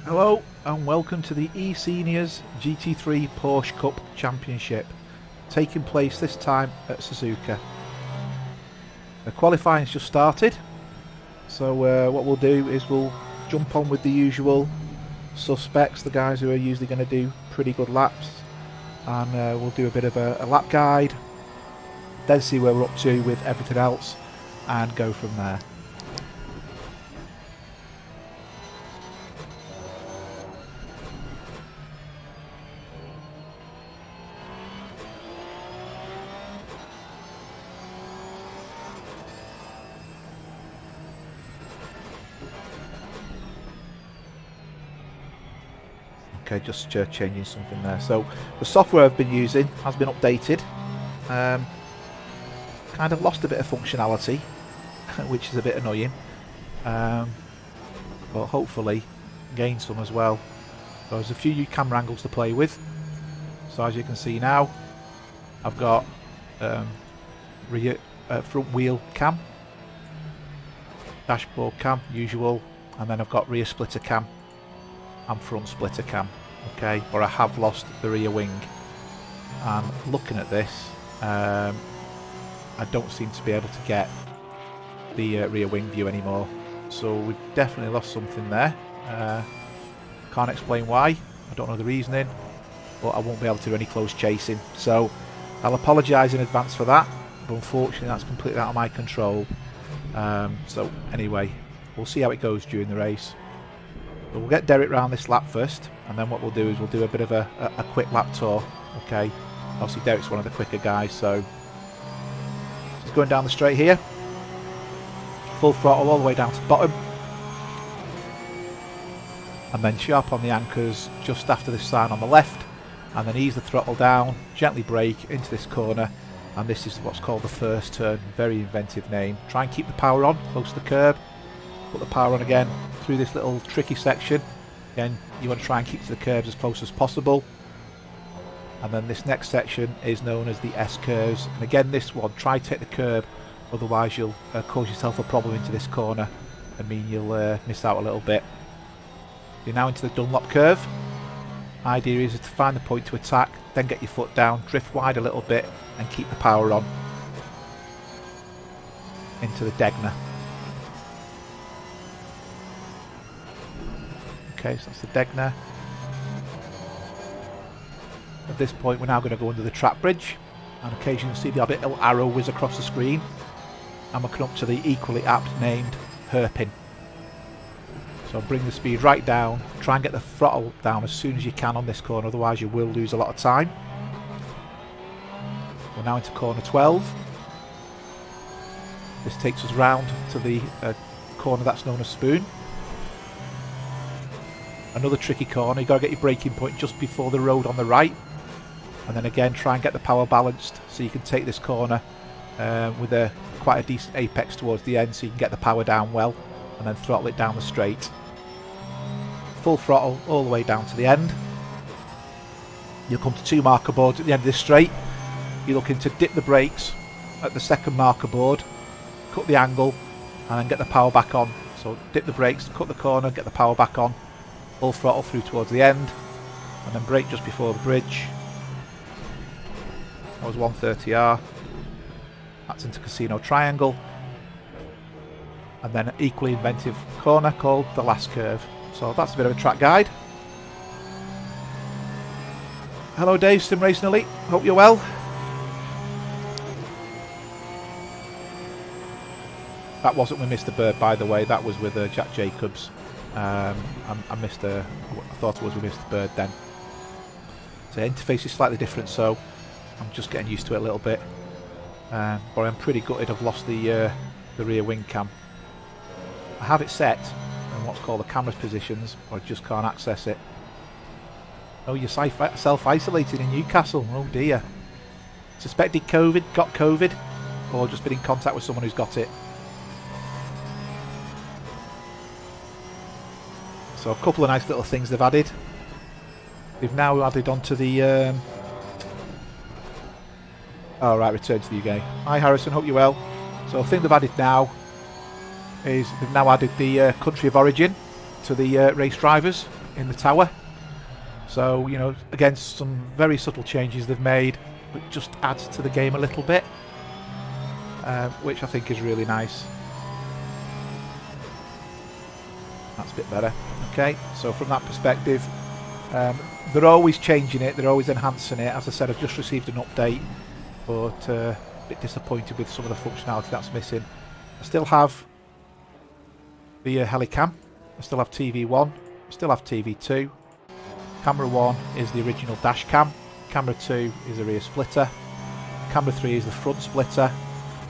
Hello and welcome to the eSeniors GT3 Porsche Cup Championship, taking place this time at Suzuka. The qualifying's just started, so what we'll do is we'll jump on with the usual suspects, the guys who are usually going to do pretty good laps, and we'll do a bit of a lap guide, then see where we're up to with everything else and go from there. Okay, just changing something there. So the software I've been using has been updated. Kind of lost a bit of functionality, which is a bit annoying. But hopefully gain some as well. There's a few new camera angles to play with. So as you can see now, I've got rear front wheel cam, dashboard cam, usual, and then I've got rear splitter cam and front splitter cam. Okay, but I have lost the rear wing, and looking at this, I don't seem to be able to get the rear wing view anymore, so we've definitely lost something there. Can't explain why, I don't know the reasoning, but I won't be able to do any close chasing, so I'll apologise in advance for that, but unfortunately that's completely out of my control. So anyway, we'll see how it goes during the race. But we'll get Derek round this lap first, and then what we'll do is we'll do a bit of a quick lap tour. Okay, obviously Derek's one of the quicker guys, so he's going down the straight here, full throttle all the way down to the bottom, and then sharp on the anchors just after this sign on the left, and then ease the throttle down, gently brake into this corner, and this is what's called the first turn. Very inventive name. Try and keep the power on close to the curb, put the power on again through this little tricky section. Again, you want to try and keep to the curbs as close as possible, and then this next section is known as the S curves, and again this one, try to take the curb, otherwise you'll cause yourself a problem into this corner and mean you'll miss out a little bit. You're now into the Dunlop Curve. Idea is to find the point to attack, then get your foot down, drift wide a little bit and keep the power on into the Degner. Okay, so that's the Degner. At this point we're now going to go under the trap bridge, and occasionally you'll see the little arrow whiz across the screen, and we're coming up to the equally apt named hairpin. So bring the speed right down, try and get the throttle down as soon as you can on this corner, otherwise you will lose a lot of time. We're now into corner 12. This takes us round to the corner that's known as Spoon. Another tricky corner, you've got to get your braking point just before the road on the right, and then again try and get the power balanced so you can take this corner with quite a decent apex towards the end, so you can get the power down well and then throttle it down the straight. Full throttle all the way down to the end. You'll come to two marker boards at the end of this straight. You're looking to dip the brakes at the second marker board, cut the angle and then get the power back on. So dip the brakes, cut the corner, get the power back on, full throttle through towards the end, and then brake just before the bridge. That was 130R. That's into Casino Triangle, and then an equally inventive corner called the last curve. So that's a bit of a track guide. Hello Dave, Sim Racing Elite, hope you're well. That wasn't with Mr. Bird, by the way, that was with Jack Jacobs. I thought it was with Mr. Bird then. So the interface is slightly different, so I'm just getting used to it a little bit. But I'm pretty gutted I've lost the rear wing cam. I have it set in what's called the camera's positions, but I just can't access it. Oh, you're self-isolated in Newcastle, oh dear. Suspected COVID, got COVID, or just been in contact with someone who's got it. So a couple of nice little things they've added. They've now added onto the oh right, return to the UK. Hi Harrison, hope you're well. So the thing they've added now is they've now added the country of origin to the race drivers. in the tower. So, you know, again, some very subtle changes they've made, but just adds to the game a little bit, which I think is really nice. That's a bit better. Okay, so from that perspective, they're always changing it, they're always enhancing it. As I said, I've just received an update, but a bit disappointed with some of the functionality that's missing. I still have the Helicam, I still have TV1, I still have TV2. Camera 1 is the original dash cam, camera 2 is the rear splitter, camera 3 is the front splitter,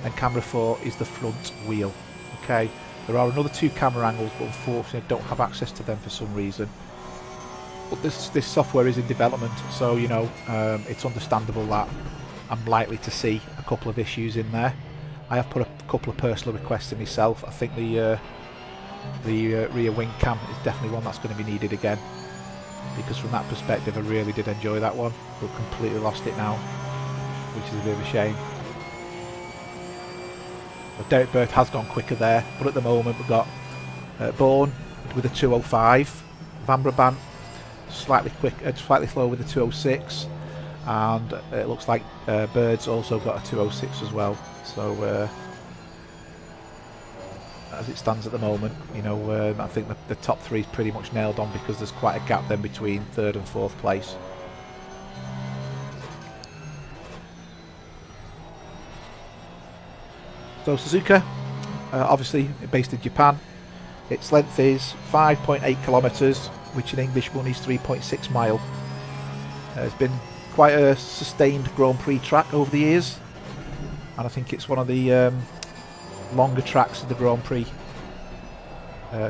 and camera 4 is the front wheel. Okay, there are another 2 camera angles, but unfortunately I don't have access to them for some reason. But this software is in development, so you know, it's understandable that I'm likely to see a couple of issues in there. I have put a couple of personal requests in myself. I think the rear wing cam is definitely one that's going to be needed again, because from that perspective I really did enjoy that one, but completely lost it now, which is a bit of a shame. But Derek Bird has gone quicker there, but at the moment we've got Bourne with a 205, Van Brabant slightly slower with a 206, and it looks like Bird's also got a 206 as well. So as it stands at the moment, you know, I think the top 3 is pretty much nailed on, because there's quite a gap then between 3rd and 4th place. So Suzuka, obviously based in Japan, its length is 5.8 kilometres, which in English money is 3.6 mile. It's been quite a sustained Grand Prix track over the years, and I think it's one of the longer tracks of the Grand Prix,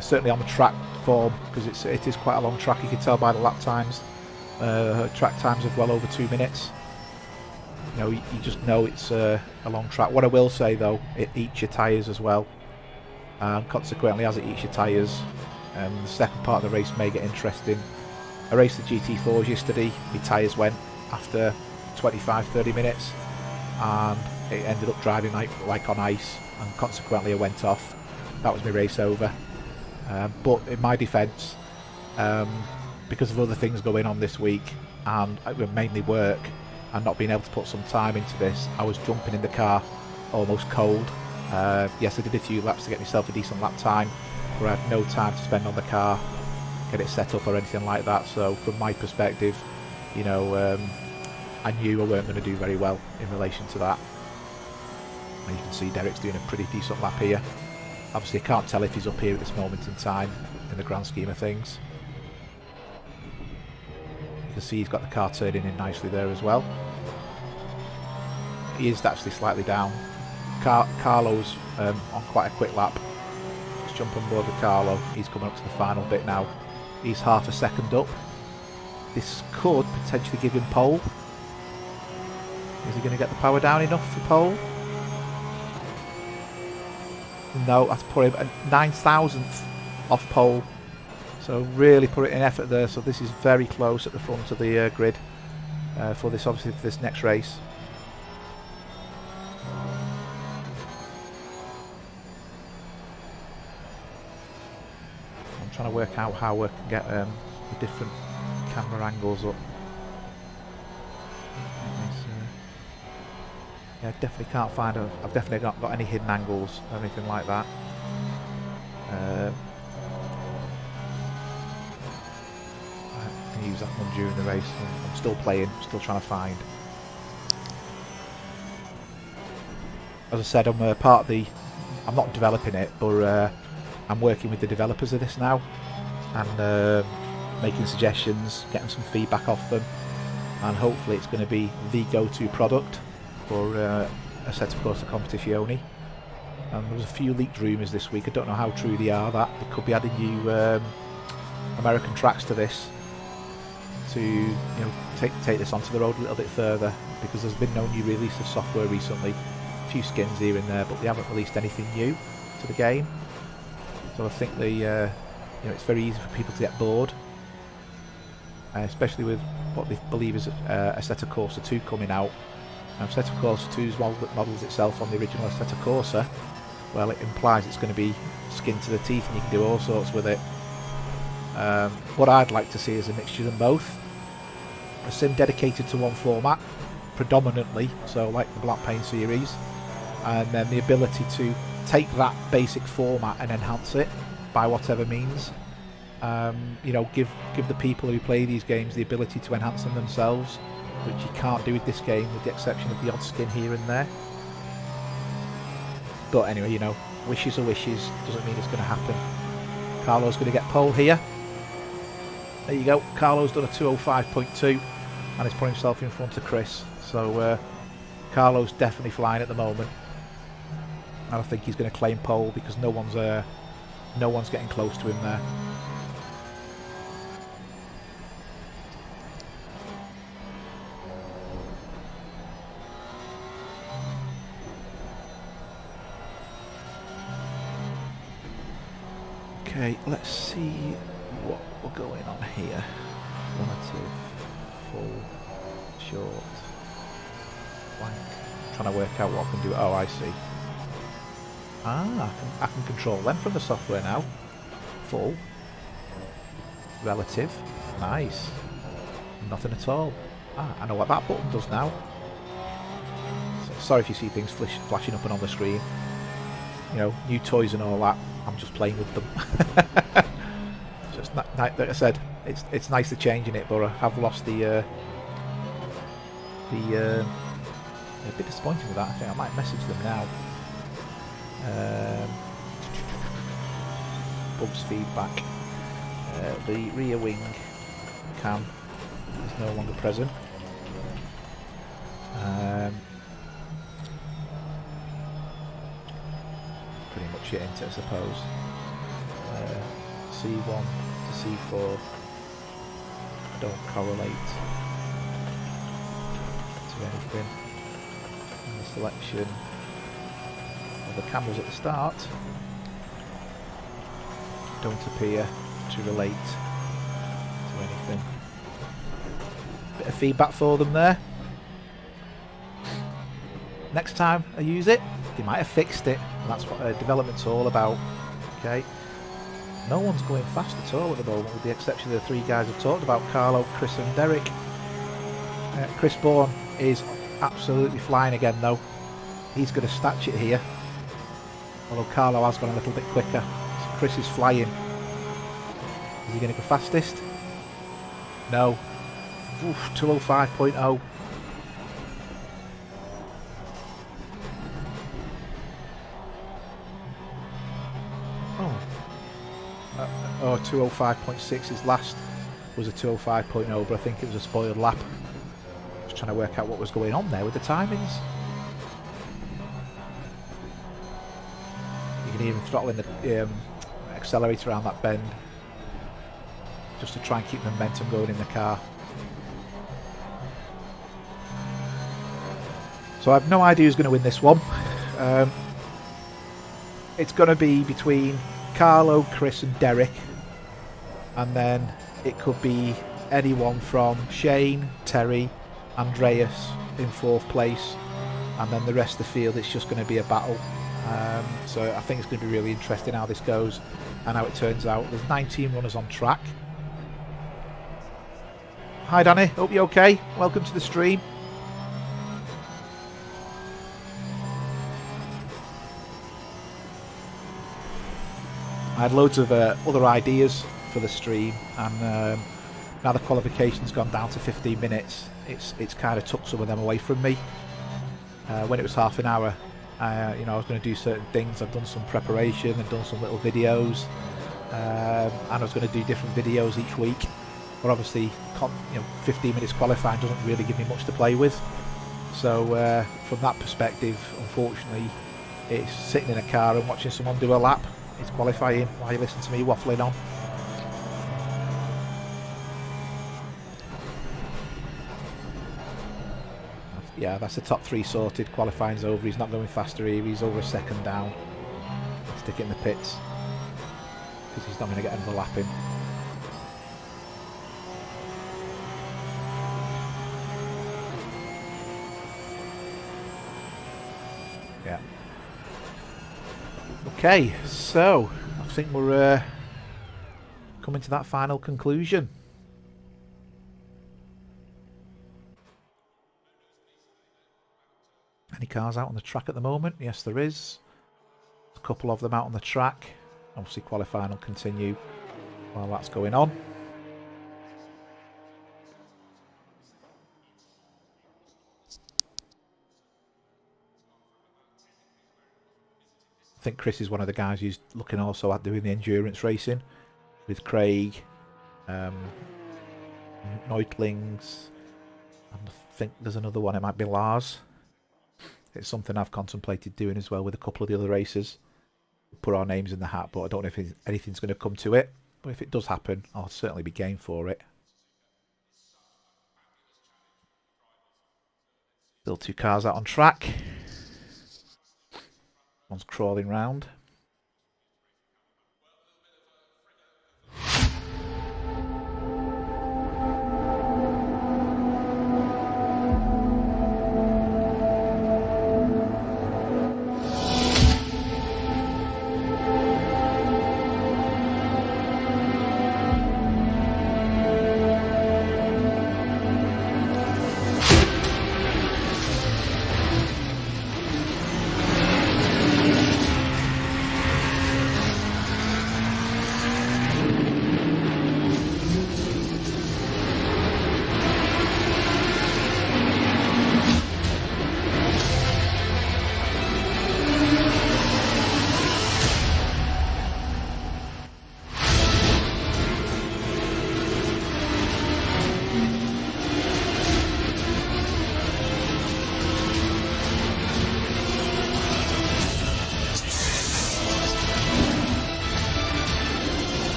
certainly on the track form, because it is quite a long track. You can tell by the lap times, track times of well over 2 minutes. You know, you just know it's a long track. What I will say though, it eats your tyres as well, and consequently as it eats your tyres, the second part of the race may get interesting. I raced the GT4s yesterday, my tyres went after 25-30 minutes, and it ended up driving like on ice, and consequently I went off. That was my race over. But in my defence, because of other things going on this week, and mainly work, and not being able to put some time into this, I was jumping in the car almost cold. Yes, I did a few laps to get myself a decent lap time, but I had no time to spend on the car, get it set up or anything like that. So from my perspective, you know, I knew I weren't going to do very well in relation to that. And you can see Derek's doing a pretty decent lap here. Obviously I can't tell if he's up here at this moment in time in the grand scheme of things. You can see he's got the car turning in nicely there as well. He is actually slightly down. Carlo's on quite a quick lap. Let's jump on board with Carlo. He's coming up to the final bit now. He's half a second up. This could potentially give him pole. Is he going to get the power down enough for pole? No, that's put him a 9,000th off pole. So really put it in effort there. So this is very close at the front of the grid for this, obviously, for this next race. I'm trying to work out how we can get the different camera angles up. Yeah, I definitely can't find I've definitely not got any hidden angles or anything like that. I can use that one during the race. I'm still playing, still trying to find. As I said, I'm part of the... I'm not developing it, but I'm working with the developers of this now, and making suggestions, getting some feedback off them, and hopefully it's going to be the go-to product for Assetto Corsa Competizione. And there was a few leaked rumours this week. I don't know how true they are, that they could be adding new American tracks to this to, you know, take this onto the road a little bit further, because there's been no new release of software recently. A few skins here and there, but they haven't released anything new to the game. So I think you know, it's very easy for people to get bored, especially with what they believe is Assetto Corsa 2 coming out. Assetto Corsa 2's models itself on the original Assetto Corsa, well, it implies it's going to be skin to the teeth and you can do all sorts with it. What I'd like to see is a mixture of both. A sim dedicated to one format, predominantly, so like the Black Paint series, and then the ability to take that basic format and enhance it by whatever means. You know, give the people who play these games the ability to enhance them themselves, which you can't do with this game, with the exception of the odd skin here and there. But anyway, you know, wishes are wishes, doesn't mean it's going to happen. Carlo's going to get pole here. There you go, Carlo's done a 2:05.2 and he's put himself in front of Chris. So Carlo's definitely flying at the moment, and I think he's going to claim pole because no one's getting close to him there. Okay, let's see what we're going on here. Relative, full, short, blank. Trying to work out what I can do. Oh, I see. I can control them from the software now. Full, relative, nice. Nothing at all. I know what that button does now. So, sorry if you see things flashing up and on the screen. You know, new toys and all that. I'm just playing with them. Just like I said, it's nice to change in it, but I have lost a bit disappointing with that. I think I might message them now. Bugs feedback. The rear wing cam is no longer present. Pretty much it, isn't it, I suppose. C1 to C4 don't correlate to anything. And the selection of the cameras at the start don't appear to relate to anything. Bit of feedback for them there. Next time I use it, they might have fixed it. And that's what development's all about. Okay. No one's going fast at all at the moment, with the exception of the three guys I've talked about, Carlo, Chris and Derek. Chris Bourne is absolutely flying again though. He's going to snatch it here. Although Carlo has gone a little bit quicker. So Chris is flying. Is he going to go fastest? No. 2:05.0. Oh, 2:05.6. His last was a 2:05.0, but I think it was a spoiled lap. Just trying to work out what was going on there with the timings. You can even throttle in the accelerator around that bend, just to try and keep momentum going in the car. So I have no idea who's going to win this one. It's going to be between Carlo, Chris and Derek, and then it could be anyone from Shane, Terry, Andreas in fourth place, and then the rest of the field it's just going to be a battle. So I think it's going to be really interesting how this goes and how it turns out. There's 19 runners on track. Hi Danny, hope you're okay. Welcome to the stream. I had loads of other ideas for the stream, and now the qualification's gone down to 15 minutes. It's kind of took some of them away from me. When it was half an hour, you know, I was going to do certain things. I've done some preparation and done some little videos, and I was going to do different videos each week. But obviously, you know, 15 minutes qualifying doesn't really give me much to play with. So from that perspective, unfortunately, it's sitting in a car and watching someone do a lap. It's qualifying while you listen to me waffling on. Yeah, that's the top three sorted. Qualifying's over. He's not going faster here. He's over a second down. Stick it in the pits because he's not going to get another lap in. Yeah. Okay, so I think we're coming to that final conclusion. Any cars out on the track at the moment? Yes, there is. A couple of them out on the track. Obviously qualifying will continue while that's going on. I think Chris is one of the guys who's looking also at doing the endurance racing with Craig, Neutlings, and I think there's another one, it might be Lars. It's something I've contemplated doing as well with a couple of the other racers. Put our names in the hat, but I don't know if anything's going to come to it. But if it does happen, I'll certainly be game for it. Still 2 cars out on track. One's crawling round.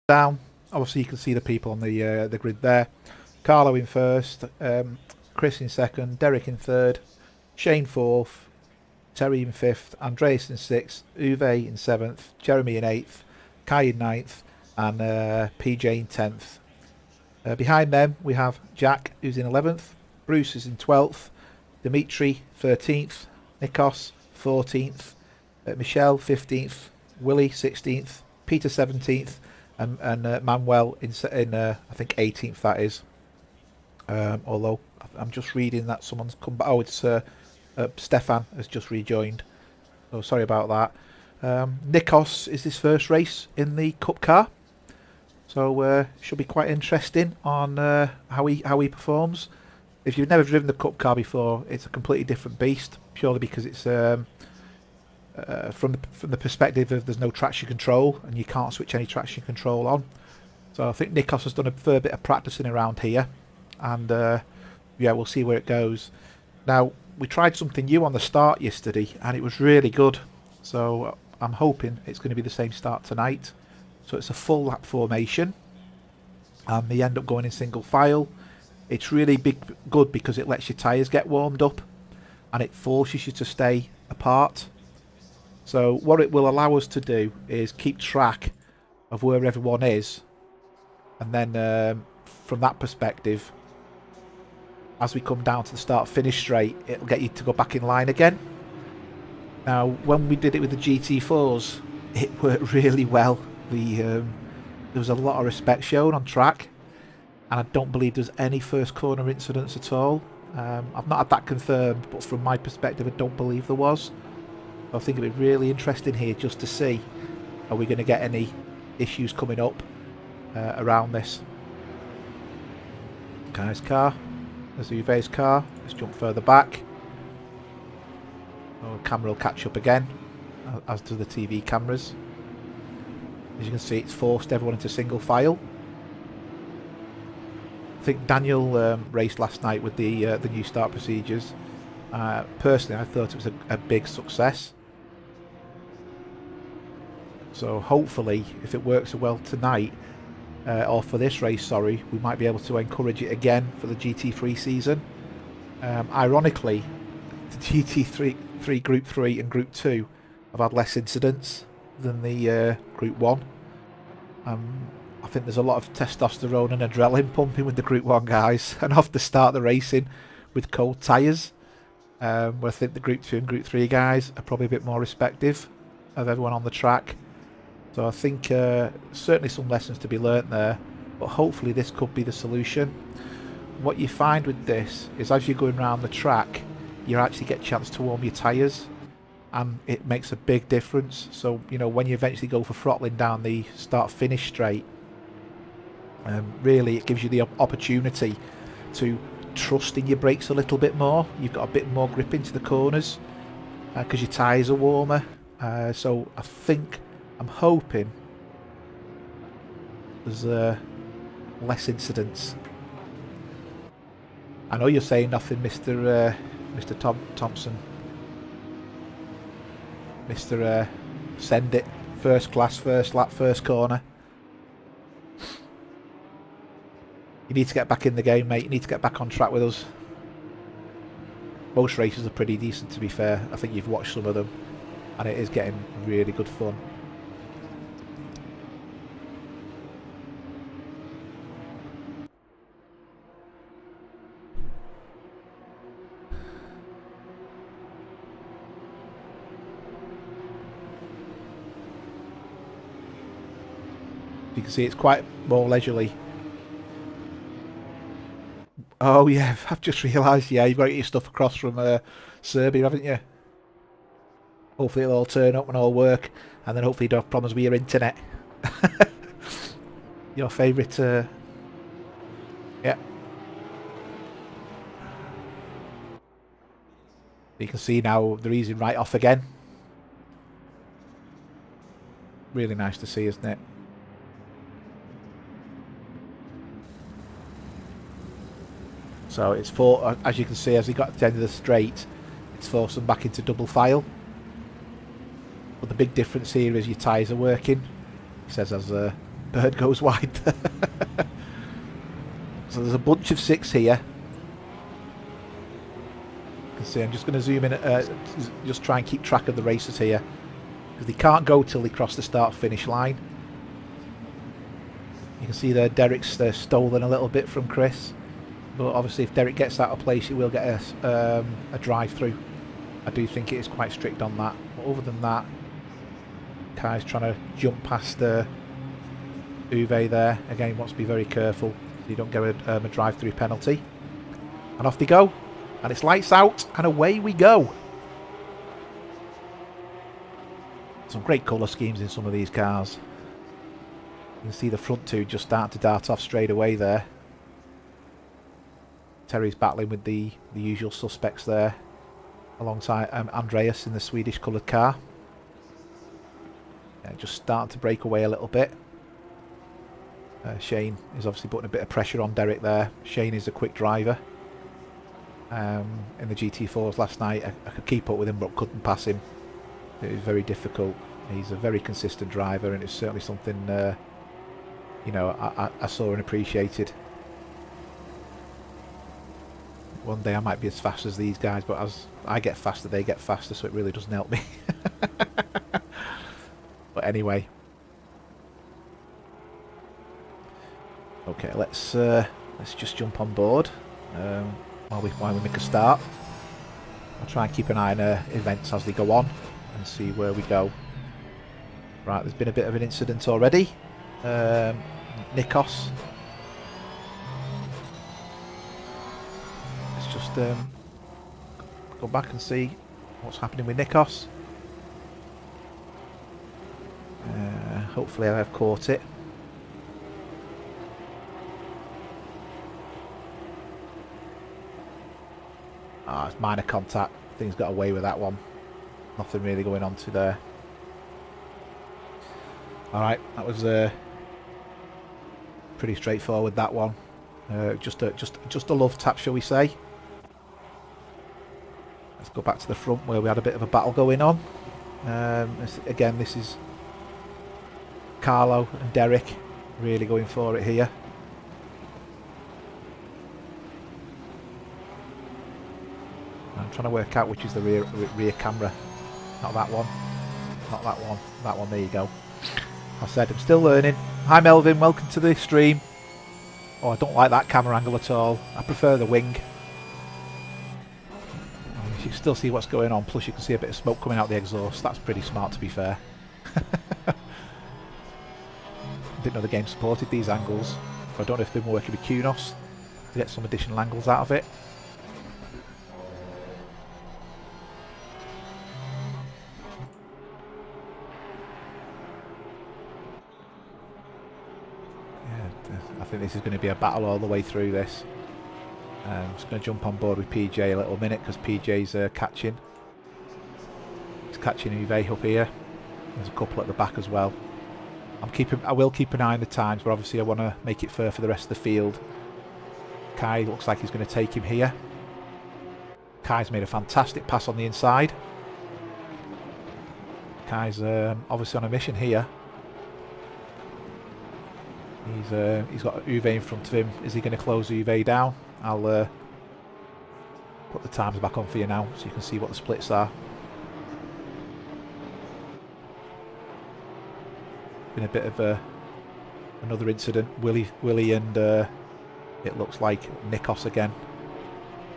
Down. Obviously you can see the people on the grid there. Carlo in first, Chris in second, Derek in third, Shane fourth, Terry in fifth, Andreas in sixth, Uwe in seventh, Jeremy in eighth, Kai in ninth, and PJ in 10th. Behind them we have Jack, who's in 11th, Bruce is in 12th, Dimitri 13th, Nikos 14th, Michelle 15th, Willie 16th, Peter 17th, and Manuel in I think 18th, that is. Although I'm just reading that someone's come back. Oh, it's Stefan has just rejoined. So sorry about that. Nikos is his first race in the Cup car, so should be quite interesting on how he performs. If you've never driven the Cup car before, it's a completely different beast, purely because it's from the perspective of there's no traction control and you can't switch any traction control on. So I think Nikos has done a fair bit of practicing around here, and yeah, we'll see where it goes. Now, we tried something new on the start yesterday and it was really good, so I'm hoping it's going to be the same start tonight. So it's a full lap formation and they end up going in single file. It's really good because it lets your tyres get warmed up and it forces you to stay apart. So what it will allow us to do is keep track of where everyone is, and then from that perspective, as we come down to the start-finish straight, it'll get you to go back in line again. Now, when we did it with the GT4s, it worked really well. There was a lot of respect shown on track, and I don't believe there's any first corner incidents at all. I've not had that confirmed, but from my perspective, I don't believe there was. I think it'd be really interesting here just to see, are we going to get any issues coming up around this. Guy's car, there's Uwe's car. Let's jump further back. Oh, the camera will catch up again, as do the TV cameras. As you can see, it's forced everyone into single file. I think Daniel raced last night with the new start procedures. Personally, I thought it was a big success. So hopefully, if it works well tonight, or for this race, sorry, we might be able to encourage it again for the GT3 season. Ironically, the GT3 Group 3 and Group 2 have had less incidents than the Group 1. I think there's a lot of testosterone and adrenaline pumping with the Group 1 guys, and off to start the racing with cold tyres. Where I think the Group 2 and Group 3 guys are probably a bit more respective of everyone on the track. So I think certainly some lessons to be learnt there, but hopefully this could be the solution. What you find with this is as you're going around the track, you actually get a chance to warm your tyres, and it makes a big difference. So, you know, when you eventually go for throttling down the start-finish straight, really it gives you the opportunity to trust in your brakes a little bit more. You've got a bit more grip into the corners because your tyres are warmer. So I think, I'm hoping there's less incidents. I know you're saying nothing, Mr. Thompson. Mr. Send it. First class, first lap, first corner. You need to get back in the game, mate. You need to get back on track with us. Most races are pretty decent, to be fair. I think you've watched some of them, and it is getting really good fun. You can see it's quite more leisurely. Oh yeah, I've just realised, yeah, you've got to get your stuff across from Serbia, haven't you? Hopefully it'll all turn up and all work, and then hopefully you don't have problems with your internet. Your favourite, yeah. You can see now they're easing right off again. Really nice to see, isn't it? So it's as you can see, as he got to the end of the straight, it's forced them back into double file. But the big difference here is your tyres are working. He says as the bird goes wide. So there's a bunch of 6 here. You can see I'm just going to zoom in, just try and keep track of the racers here, because they can't go till they cross the start-finish line. You can see there Derek's stolen a little bit from Chris. But obviously if Derek gets out of place, he will get a drive-through. I do think it is quite strict on that. But other than that, Kai's trying to jump past Uwe there. Again, wants to be very careful so you don't get a drive-through penalty. And off they go. And it's lights out and away we go. Some great colour schemes in some of these cars. You can see the front two just start to dart off straight away there. Terry's battling with the usual suspects there, alongside Andreas in the Swedish coloured car. Yeah, just starting to break away a little bit. Shane is obviously putting a bit of pressure on Derek there. Shane is a quick driver. In the GT4s last night, I could keep up with him but couldn't pass him. It was very difficult. He's a very consistent driver, and it's certainly something you know, I saw and appreciated. One day I might be as fast as these guys, but as I get faster, they get faster, so it really doesn't help me. But anyway. Okay, let's just jump on board while we make a start. I'll try and keep an eye on events as they go on and see where we go. Right, there's been a bit of an incident already. Nikos. Let's just go back and see what's happening with Nikos. Hopefully I have caught it. Ah, it's minor contact. Things got away with that one. Nothing really going on to there. Alright, that was pretty straightforward, that one. Just a love tap, shall we say. Let's go back to the front where we had a bit of a battle going on. Again, this is Carlo and Derek really going for it here. I'm trying to work out which is the rear camera. Not that one. Not that one. That one, there you go. I said I'm still learning. Hi Melvin, welcome to the stream. Oh, I don't like that camera angle at all. I prefer the wing. you can still see what's going on, plus you can see a bit of smoke coming out the exhaust. That's pretty smart, to be fair. Didn't know the game supported these angles. I don't know if they've been working with QNOS to get some additional angles out of it. Yeah, I think this is going to be a battle all the way through this. I'm just going to jump on board with PJ a little minute because PJ's catching. He's catching Uwe up here. There's a couple at the back as well. I will keep an eye on the times, but obviously I want to make it fair for the rest of the field. Kai looks like he's going to take him here. Kai's made a fantastic pass on the inside. Kai's obviously on a mission here. He's got Uwe in front of him. Is he going to close Uwe down? I'll put the times back on for you now so you can see what the splits are. Been a bit of another incident. Willie and it looks like Nikos again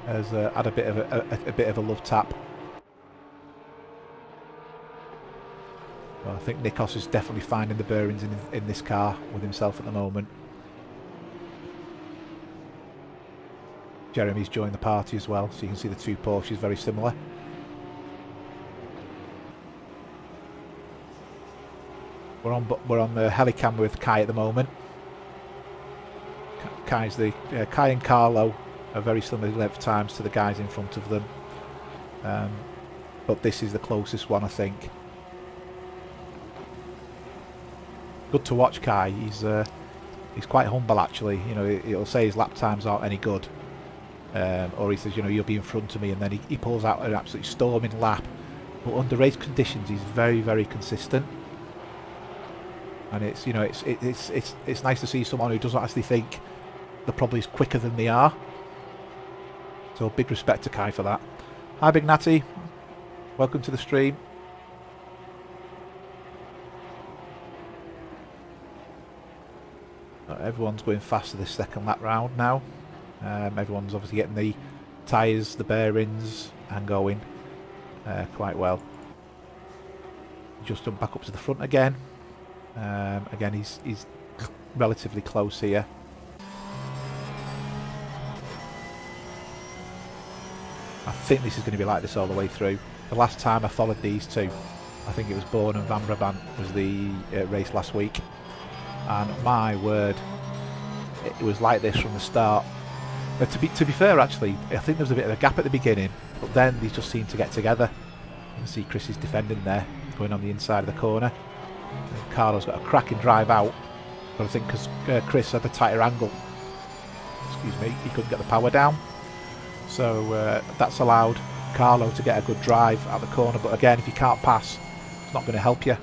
has had a bit of a love tap. Well, I think Nikos is definitely finding the bearings in this car with himself at the moment. Jeremy's joined the party as well, so you can see the two Porsches very similar. We're on the helicam with Kai at the moment. Kai and Carlo are very similar length times to the guys in front of them, but this is the closest one, I think. Good to watch Kai. He's quite humble actually. You know, he'll say his lap times aren't any good, or he says, you know, you'll be in front of me, and then he pulls out an absolutely storming lap. But under race conditions, he's very, very consistent. And it's, you know, it's nice to see someone who doesn't actually think they're probably quicker than they are. So big respect to Kai for that. Hi Big Natty, welcome to the stream. Everyone's going faster this second lap round now. Everyone's obviously getting the tyres, the bearings, and going quite well. Just jump back up to the front again. Again, he's relatively close here. I think this is going to be like this all the way through. The last time I followed these two, I think it was Bourne and Van Brabant was the race last week, and my word, it was like this from the start. To be fair, actually, I think there was a bit of a gap at the beginning, but then these just seemed to get together. You can see Chris is defending there, going on the inside of the corner. Carlo's got a cracking drive out, but I think because Chris had a tighter angle, excuse me, he couldn't get the power down, so that's allowed Carlo to get a good drive at the corner. But again, if you can't pass, it's not going to help you.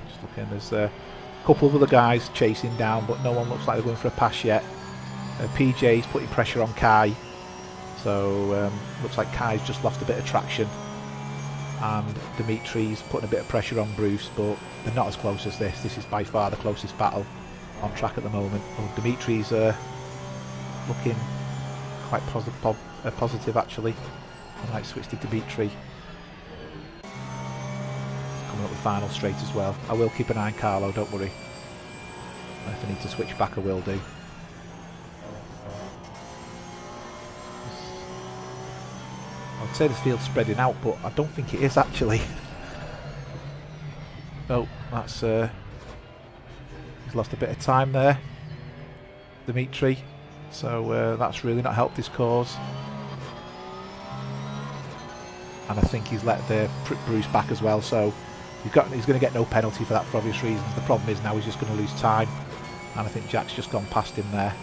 Just looking, there's a couple of other guys chasing down, but no one looks like they're going for a pass yet. PJ's putting pressure on Kai. So looks like Kai's just lost a bit of traction, and Dimitri's putting a bit of pressure on Bruce, but they're not as close as this. This is by far the closest battle on track at the moment. Oh, Dimitri's looking quite positive actually. I might switch to Dimitri. Coming up the final straight as well. I will keep an eye on Carlo, don't worry. If I need to switch back, I will do. I'd say the field's spreading out, but I don't think it is actually. No, that's he's lost a bit of time there, Dimitri. So that's really not helped his cause. And I think he's let the Bruce back as well. So he's going to get no penalty for that for obvious reasons. The problem is now he's just going to lose time, and I think Jack's just gone past him there.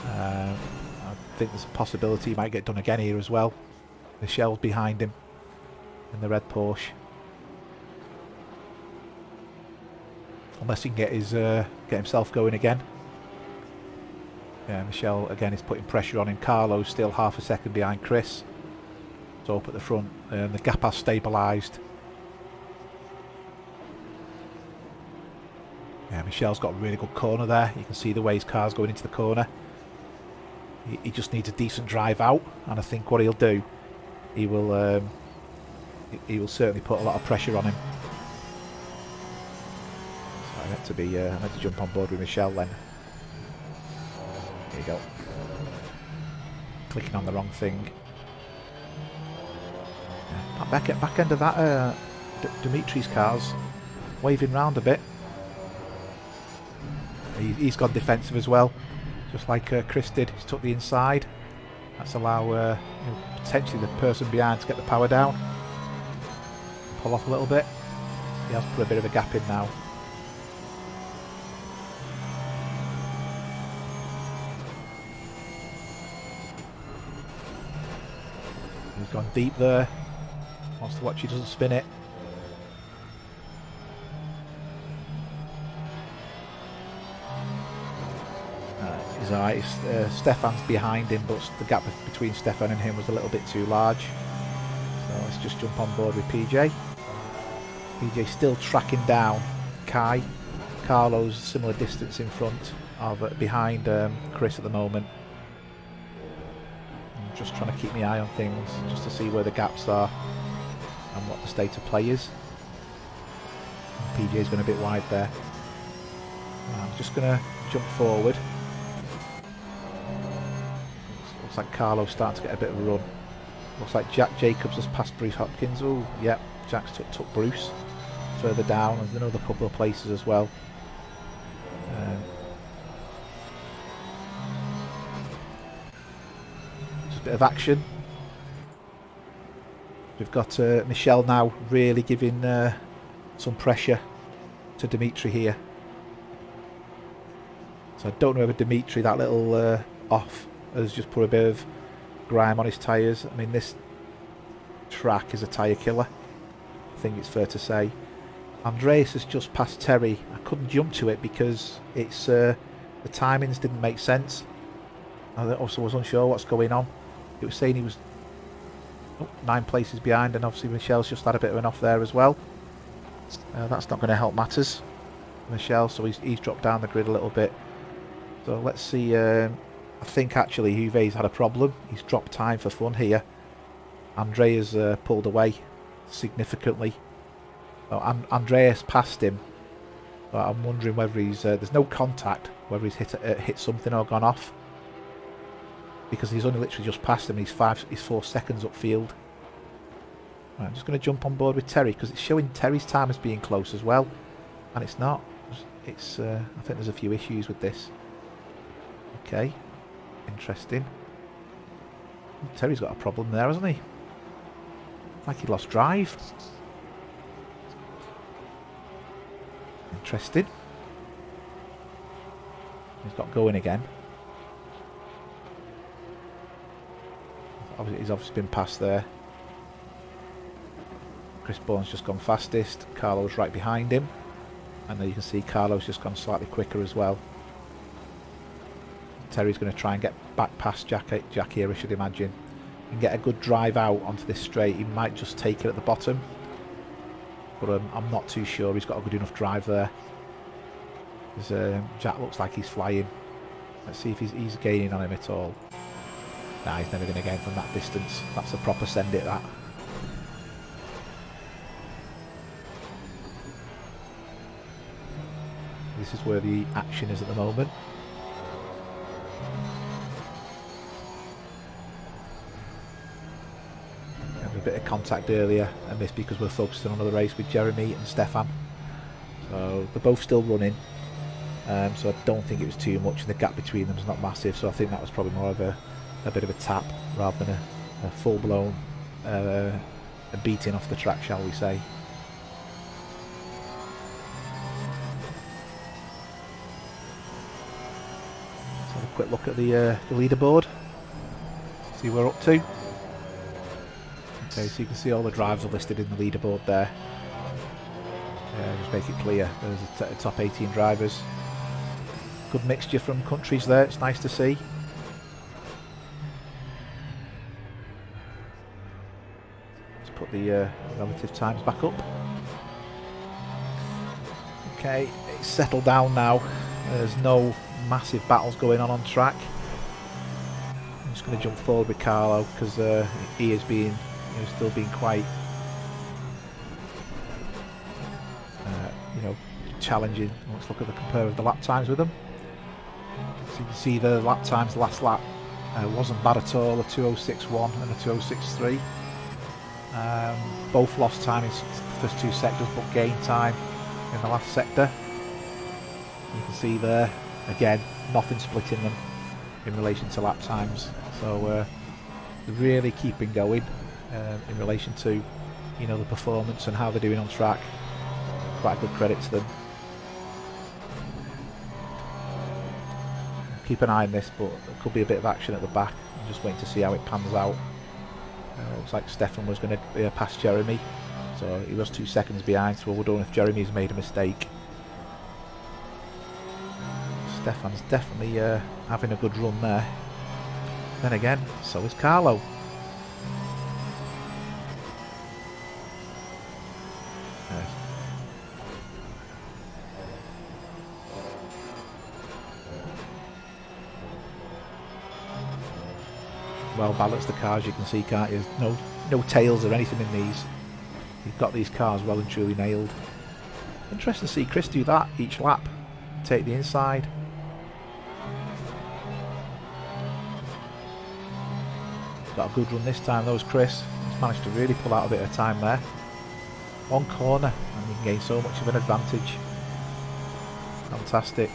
I think there's a possibility he might get done again here as well. Michelle's behind him in the red Porsche. Unless he can get himself going again. Yeah, Michelle again is putting pressure on him. Carlo's still half a second behind Chris. So up at the front, and the gap has stabilised. Yeah, Michel's got a really good corner there. You can see the way his car's going into the corner. He just needs a decent drive out, and I think what he'll do, he will certainly put a lot of pressure on him. So I meant to jump on board with Michel then. There you go. Clicking on the wrong thing. Yeah, back end of that Dimitri's car's waving round a bit. He's gone defensive as well, just like Chris did. He's took the inside. That's allow potentially the person behind to get the power down. Pull off a little bit. He has put a bit of a gap in now. He's gone deep there. Wants to watch he doesn't spin it. He's alright. Stefan's behind him, but the gap between Stefan and him was a little bit too large. So let's just jump on board with PJ. PJ still tracking down Kai. Carlo's similar distance in front of behind Chris at the moment. I'm just trying to keep my eye on things just to see where the gaps are and what the state of play is. And PJ's going a bit wide there. I'm just going to jump forward. Looks like Carlo's starting to get a bit of a run. Looks like Jack Jacobs has passed Bruce Hopkins. Oh, yep, Jack's took Bruce further down. There's another couple of places as well. Just a bit of action. We've got Michel now really giving some pressure to Dimitri here. So I don't know whether Dimitri, that little off, has just put a bit of grime on his tyres. I mean, this track is a tyre killer, I think it's fair to say. Andreas has just passed Terry. I couldn't jump to it because it's the timings didn't make sense. I also was unsure what's going on. It was saying he was 9 places behind, and obviously Michel's just had a bit of an off there as well. That's not going to help matters, Michel, so he's dropped down the grid a little bit. So let's see. I think actually Juve's had a problem. He's dropped time for fun here. Andreas pulled away significantly. Andreas passed him, but I'm wondering whether he's there's no contact, whether he's hit something or gone off, because he's only literally just passed him. He's 4 seconds upfield. Right, I'm just going to jump on board with Terry because it's showing Terry's time as being close as well, and it's not. It's I think there's a few issues with this. Okay, interesting. Terry's got a problem there, hasn't he? Like he lost drive. Interesting. He's got going again. He's obviously been passed there. Chris Bourne's just gone fastest. Carlo's right behind him. And there you can see Carlo's just gone slightly quicker as well. Terry's going to try and get back past Jack here, I should imagine, and get a good drive out onto this straight. He might just take it at the bottom, but I'm not too sure. He's got a good enough drive there. Jack looks like he's flying. Let's see if he's gaining on him at all. Nah, he's never going to gain from that distance. That's a proper send it, that. This is where the action is at the moment. A bit of contact earlier, and missed because we're focusing on another race with Jeremy and Stefan. So they're both still running. So I don't think it was too much, and the gap between them is not massive. So I think that was probably more of a bit of a tap rather than a full-blown a beating off the track, shall we say. Let's have a quick look at the leaderboard. See where we're up to. Okay, so you can see all the drives are listed in the leaderboard there. Just make it clear. There's the top 18 drivers. Good mixture from countries there. It's nice to see. Let's put the relative times back up. Okay, it's settled down now. There's no massive battles going on track. I'm just going to jump forward with Carlo because he is being, still being quite, challenging. Let's look at the compare of the lap times with them. So you can see the lap times last lap wasn't bad at all, a 2:06.1 and a 2:06.3. Both lost time in the first two sectors but gained time in the last sector. You can see there, again, nothing splitting them in relation to lap times. So they're really keeping going in relation to, the performance and how they're doing on track. Quite a good credit to them. Keep an eye on this, but there could be a bit of action at the back. I'm just waiting to see how it pans out. Looks like Stefan was going to pass Jeremy, so he was 2 seconds behind, so we're wondering if Jeremy's made a mistake. Stefan's definitely having a good run there. Then again, so is Carlo. Well balanced the cars, you can see, can't you? No tails or anything in these. You've got these cars well and truly nailed. Interesting to see Chris do that each lap. Take the inside. Got a good run this time though, Chris. He's managed to really pull out a bit of time there. One corner and you can gain so much of an advantage. Fantastic.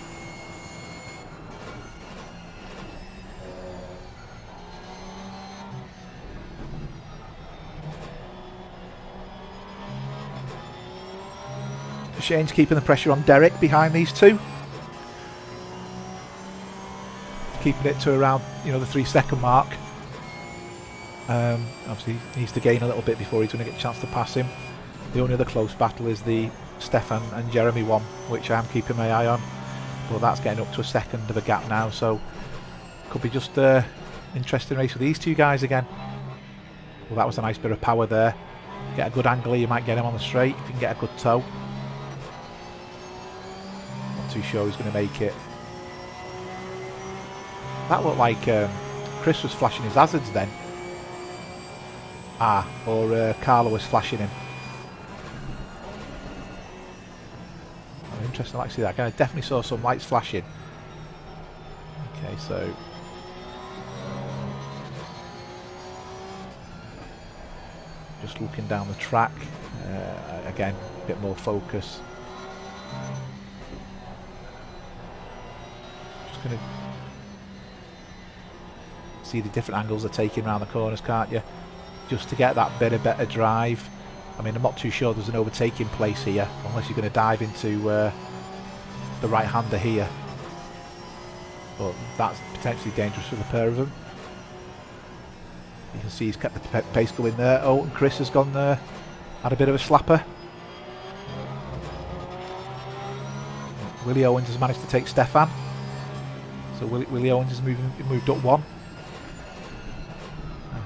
Shane's keeping the pressure on Derek behind these two. Keeping it to around, the 3 second mark. Obviously he needs to gain a little bit before he's going to get a chance to pass him. The only other close battle is the Stefan and Jeremy one, which I'm keeping my eye on. But that's getting up to a second of a gap now, so could be just an interesting race with these two guys again. Well, that was a nice bit of power there. Get a good angle, you might get him on the straight if you can get a good toe. Too sure he's going to make it. That looked like Chris was flashing his hazards then. Or Carlo was flashing him. Interesting, I like to see that. I definitely saw some lights flashing. Okay, so just looking down the track. Again, a bit more focus. Going to see the different angles they're taking around the corners, can't you? Just to get that bit of better drive. I mean, I'm not too sure there's an overtaking place here, unless you're going to dive into the right-hander here. But that's potentially dangerous for the pair of them. You can see he's kept the pace going there. Oh, and Chris has gone there, had a bit of a slapper. Willie Owens has managed to take Stefan. So Willie Owens has moved up one.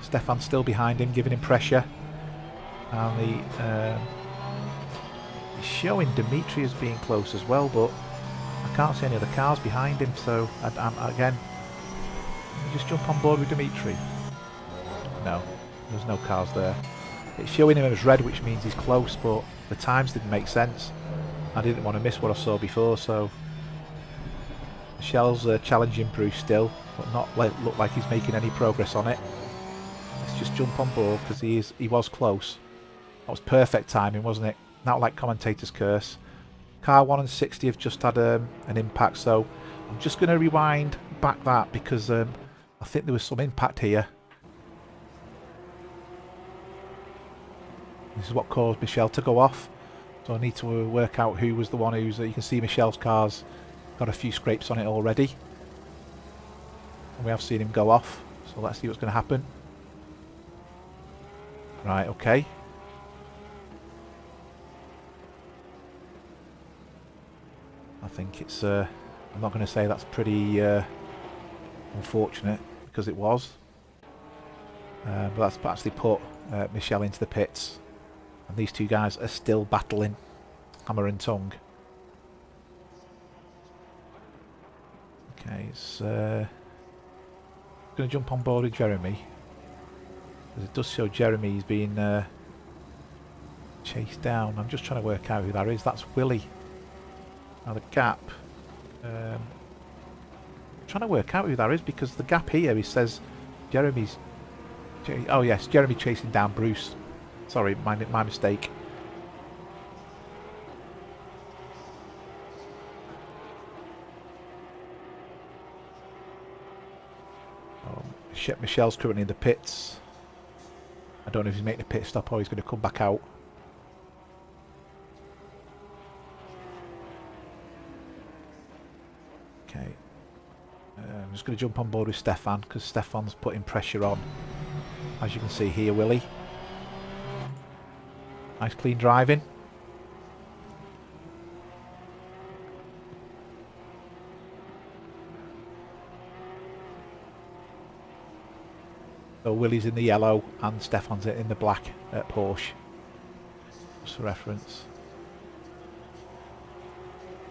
Stefan's still behind him, giving him pressure. And he's showing Dimitri as being close as well, but I can't see any other cars behind him. So again, just jump on board with Dimitri. No, there's no cars there. It's showing him as red, which means he's close, but the times didn't make sense. I didn't want to miss what I saw before, so Michelle's challenging Bruce still, but not look like he's making any progress on it. Let's just jump on board because he was close. That was perfect timing, wasn't it? Not like commentator's curse. Car 1 and 60 have just had an impact, so I'm just going to rewind back that because I think there was some impact here. This is what caused Michelle to go off. So I need to work out who was the one who's... you can see Michelle's car's got a few scrapes on it already. And we have seen him go off. So let's see what's going to happen. Right, okay. I think it's... I'm not going to say that's pretty unfortunate, because it was. But that's actually put Michelle into the pits. And these two guys are still battling, hammer and tongue. Okay, it's going to jump on board with Jeremy. Because it does show Jeremy's being chased down. I'm just trying to work out who that is. That's Willie. Now the gap. I'm trying to work out who that is because the gap here, he says Jeremy's... Oh yes, Jeremy chasing down Bruce. Sorry, my mistake. Michelle's currently in the pits. I don't know if he's making a pit stop or he's going to come back out. Okay. I'm just going to jump on board with Stefan because Stefan's putting pressure on. As you can see here, Willie. Nice clean driving. So Willie's in the yellow and Stefan's in the black at Porsche. Just for reference.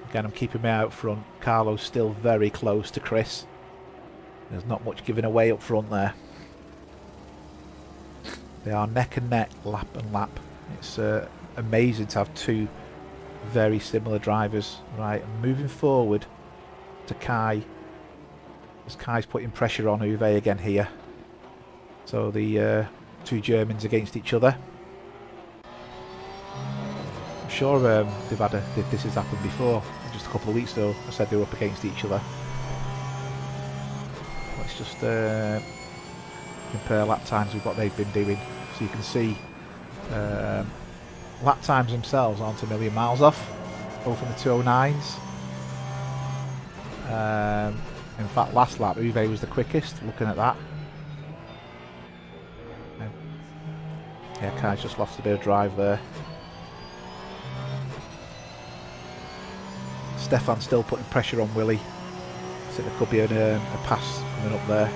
Again, I'm keeping my eye out front. Carlo's still very close to Chris. There's not much giving away up front there. They are neck and neck, lap and lap. It's amazing to have two very similar drivers. Right, I'm moving forward to Kai. As Kai's putting pressure on Uwe again here. So the two Germans against each other. I'm sure this has happened before. Just a couple of weeks ago, I said they were up against each other. Let's just compare lap times with what they've been doing. So you can see lap times themselves aren't a million miles off. Both in the 209s. In fact, last lap Uwe was the quickest. Looking at that. Yeah, Kai's just lost a bit of drive there. Stefan's still putting pressure on Willie. So there could be a pass coming up there.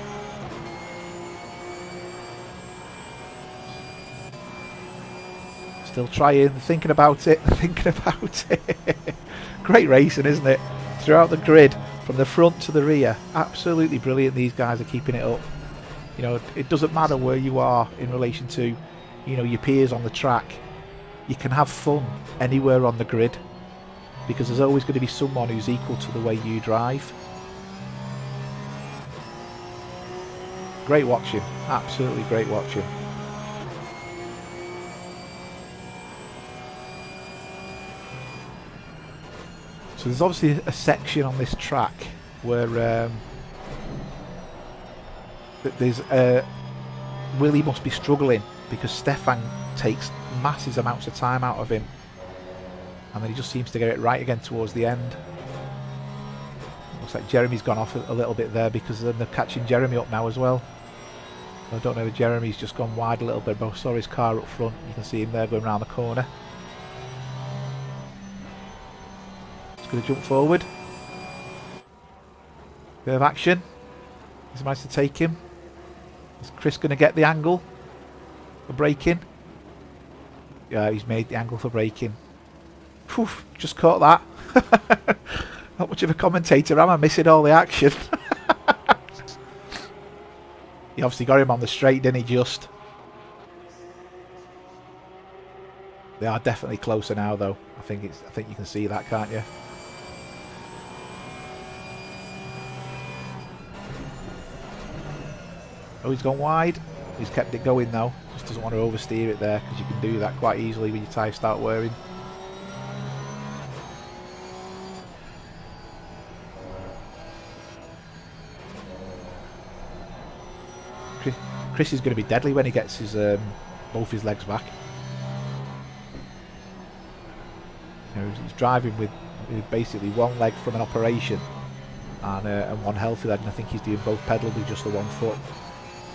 Still trying, thinking about it. Great racing, isn't it? Throughout the grid, from the front to the rear. Absolutely brilliant. These guys are keeping it up. You know, it doesn't matter where you are in relation to, you know, your peers on the track. You can have fun anywhere on the grid because there's always going to be someone who's equal to the way you drive. Great watching, absolutely great watching. So there's obviously a section on this track where there's Willie must be struggling because Stefan takes massive amounts of time out of him, and then he just seems to get it right again towards the end. Looks like Jeremy's gone off a little bit there because then they're catching Jeremy up now as well. I don't know if Jeremy's just gone wide a little bit, but I saw his car up front. You can see him there going around the corner. He's going to jump forward. Bit of action. He's managed to take him. Is Chris going to get the angle for braking? Yeah, he's made the angle for braking. Phew, just caught that. Not much of a commentator, am I? Missing all the action. He obviously got him on the straight, didn't he? Just. They are definitely closer now, though. I think you can see that, can't you? Oh, he's gone wide. He's kept it going though. Just doesn't want to oversteer it there because you can do that quite easily when your tyres start wearing. Chris is going to be deadly when he gets his both his legs back. You know, he's driving with basically one leg from an operation and one healthy leg, and I think he's doing both pedals with just the one foot.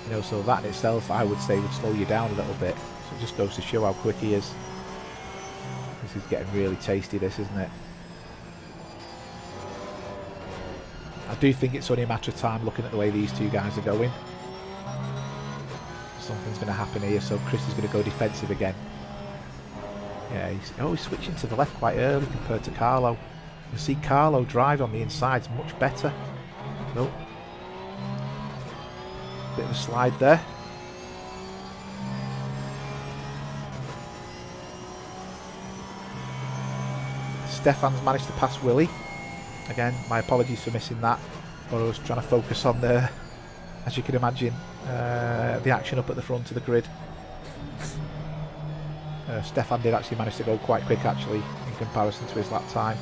You know, so that in itself, I would say, would slow you down a little bit. So it just goes to show how quick he is. This is getting really tasty, this, isn't it? I do think it's only a matter of time looking at the way these two guys are going. Something's going to happen here, so Chris is going to go defensive again. Yeah, he's switching to the left quite early compared to Carlo. You see Carlo drive on the inside is much better. Oh. Bit of a slide there. Stefan's managed to pass Willie. Again, my apologies for missing that, but I was trying to focus on the, as you can imagine, the action up at the front of the grid. Stefan did actually manage to go quite quick actually in comparison to his lap time,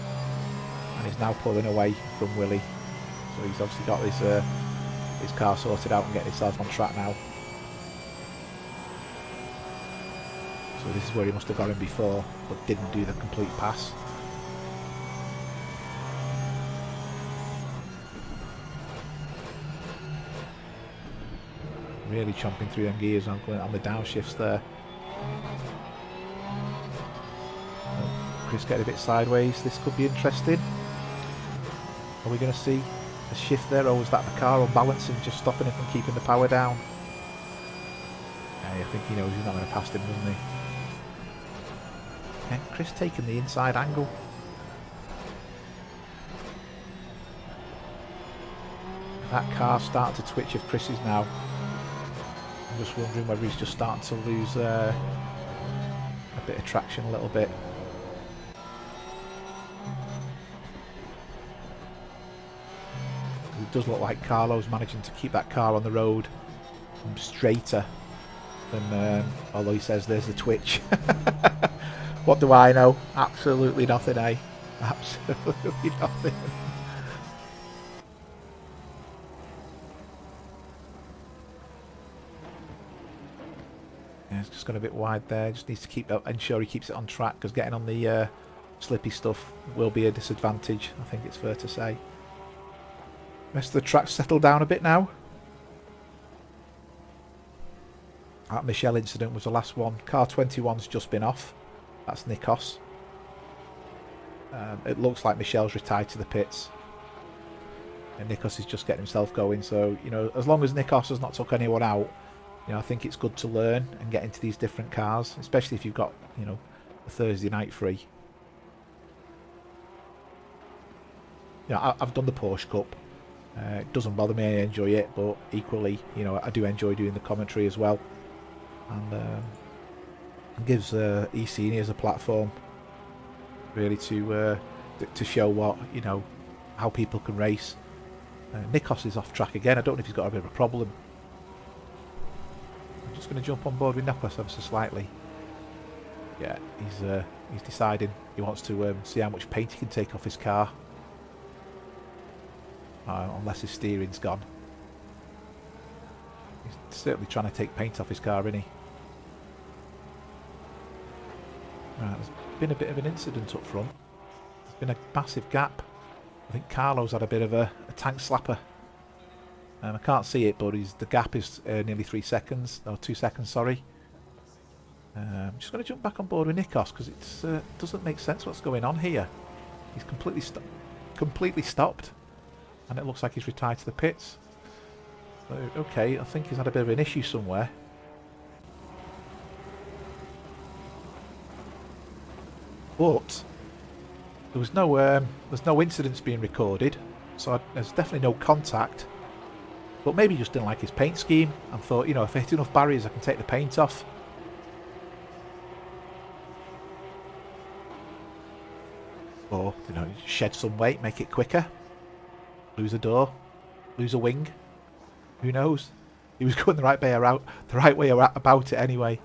and he's now pulling away from Willie. So he's obviously got his car sorted out and getting himself on track now. So this is where he must have got him before, but didn't do the complete pass. Really chomping through them gears on the downshifts there. Chris getting a bit sideways. This could be interesting. Are we going to see a shift there, or was that the car unbalancing, just stopping him from keeping the power down? I think he knows he's not going to pass him, doesn't he? And Chris taking the inside angle. That car's starting to twitch of Chris's now. I'm just wondering whether he's just starting to lose a bit of traction a little bit. It does look like Carlo's managing to keep that car on the road straighter than, although he says there's the twitch. What do I know? Absolutely nothing, eh? Absolutely nothing. Yeah, it's just gone a bit wide there. Just needs to keep up, ensure he keeps it on track, because getting on the slippy stuff will be a disadvantage, I think it's fair to say. Rest of the track's settled down a bit now. That Michelle incident was the last one. Car 21's just been off. That's Nikos. It looks like Michelle's retired to the pits. And Nikos is just getting himself going. So, you know, as long as Nikos has not took anyone out, you know, I think it's good to learn and get into these different cars, especially if you've got, you know, a Thursday night free. You know, I've done the Porsche Cup. It doesn't bother me, I enjoy it, but equally, you know, I do enjoy doing the commentary as well. And it gives eSeniors a platform, really, to show what, you know, how people can race. Nikos is off track again. I don't know if he's got a bit of a problem. I'm just going to jump on board with Nikos ever so slightly. Yeah, he's deciding he wants to see how much paint he can take off his car. Unless his steering's gone. He's certainly trying to take paint off his car, isn't he? Right, there's been a bit of an incident up front. There's been a massive gap. I think Carlo's had a bit of a tank slapper. I can't see it, but the gap is nearly 3 seconds. Or 2 seconds, sorry. I'm just going to jump back on board with Nikos, because it doesn't make sense what's going on here. He's completely stopped. And it looks like he's retired to the pits. So, okay, I think he's had a bit of an issue somewhere. But there's no incidents being recorded, so there's definitely no contact. But maybe he just didn't like his paint scheme and thought, you know, if I hit enough barriers, I can take the paint off. Or, you know, shed some weight, make it quicker. Lose a door, lose a wing. Who knows? He was going the right way about it anyway.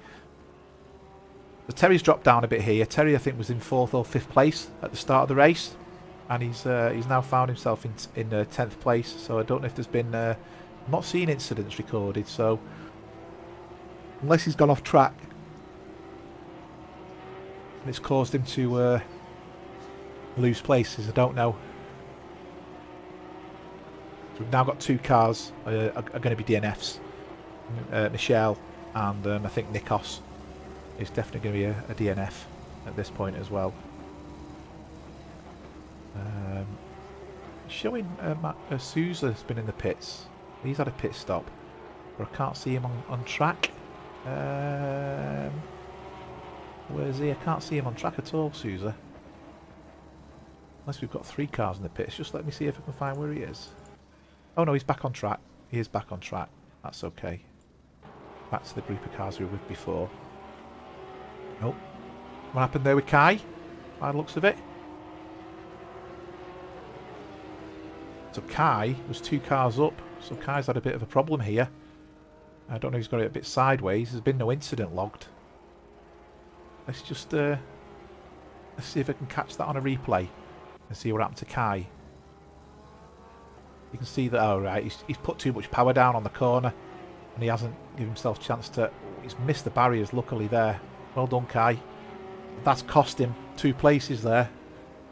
So Terry's dropped down a bit here. Terry, I think, was in 4th or 5th place at the start of the race, and he's now found himself in 10th place. So I don't know if there's been. I'm not seeing incidents recorded. So unless he's gone off track, and it's caused him to lose places, I don't know. We've now got 2 cars are going to be DNFs. Michelle and I think Nikos is definitely going to be a DNF at this point as well. Showing Sousa's been in the pits. He's had a pit stop, but I can't see him on track. Where is he? I can't see him on track at all, Sousa. Unless we've got 3 cars in the pits. Just let me see if I can find where he is. Oh no, he's back on track. He is back on track. That's okay. Back to the group of cars we were with before. Nope. What happened there with Kai? By the looks of it. So Kai was 2 cars up. So Kai's had a bit of a problem here. I don't know if he's got it a bit sideways. There's been no incident logged. Let's just let's see if I can catch that on a replay and see what happened to Kai. You can see that, oh right, he's put too much power down on the corner and he hasn't given himself a chance to... He's missed the barriers luckily there. Well done, Kai. That's cost him 2 places there.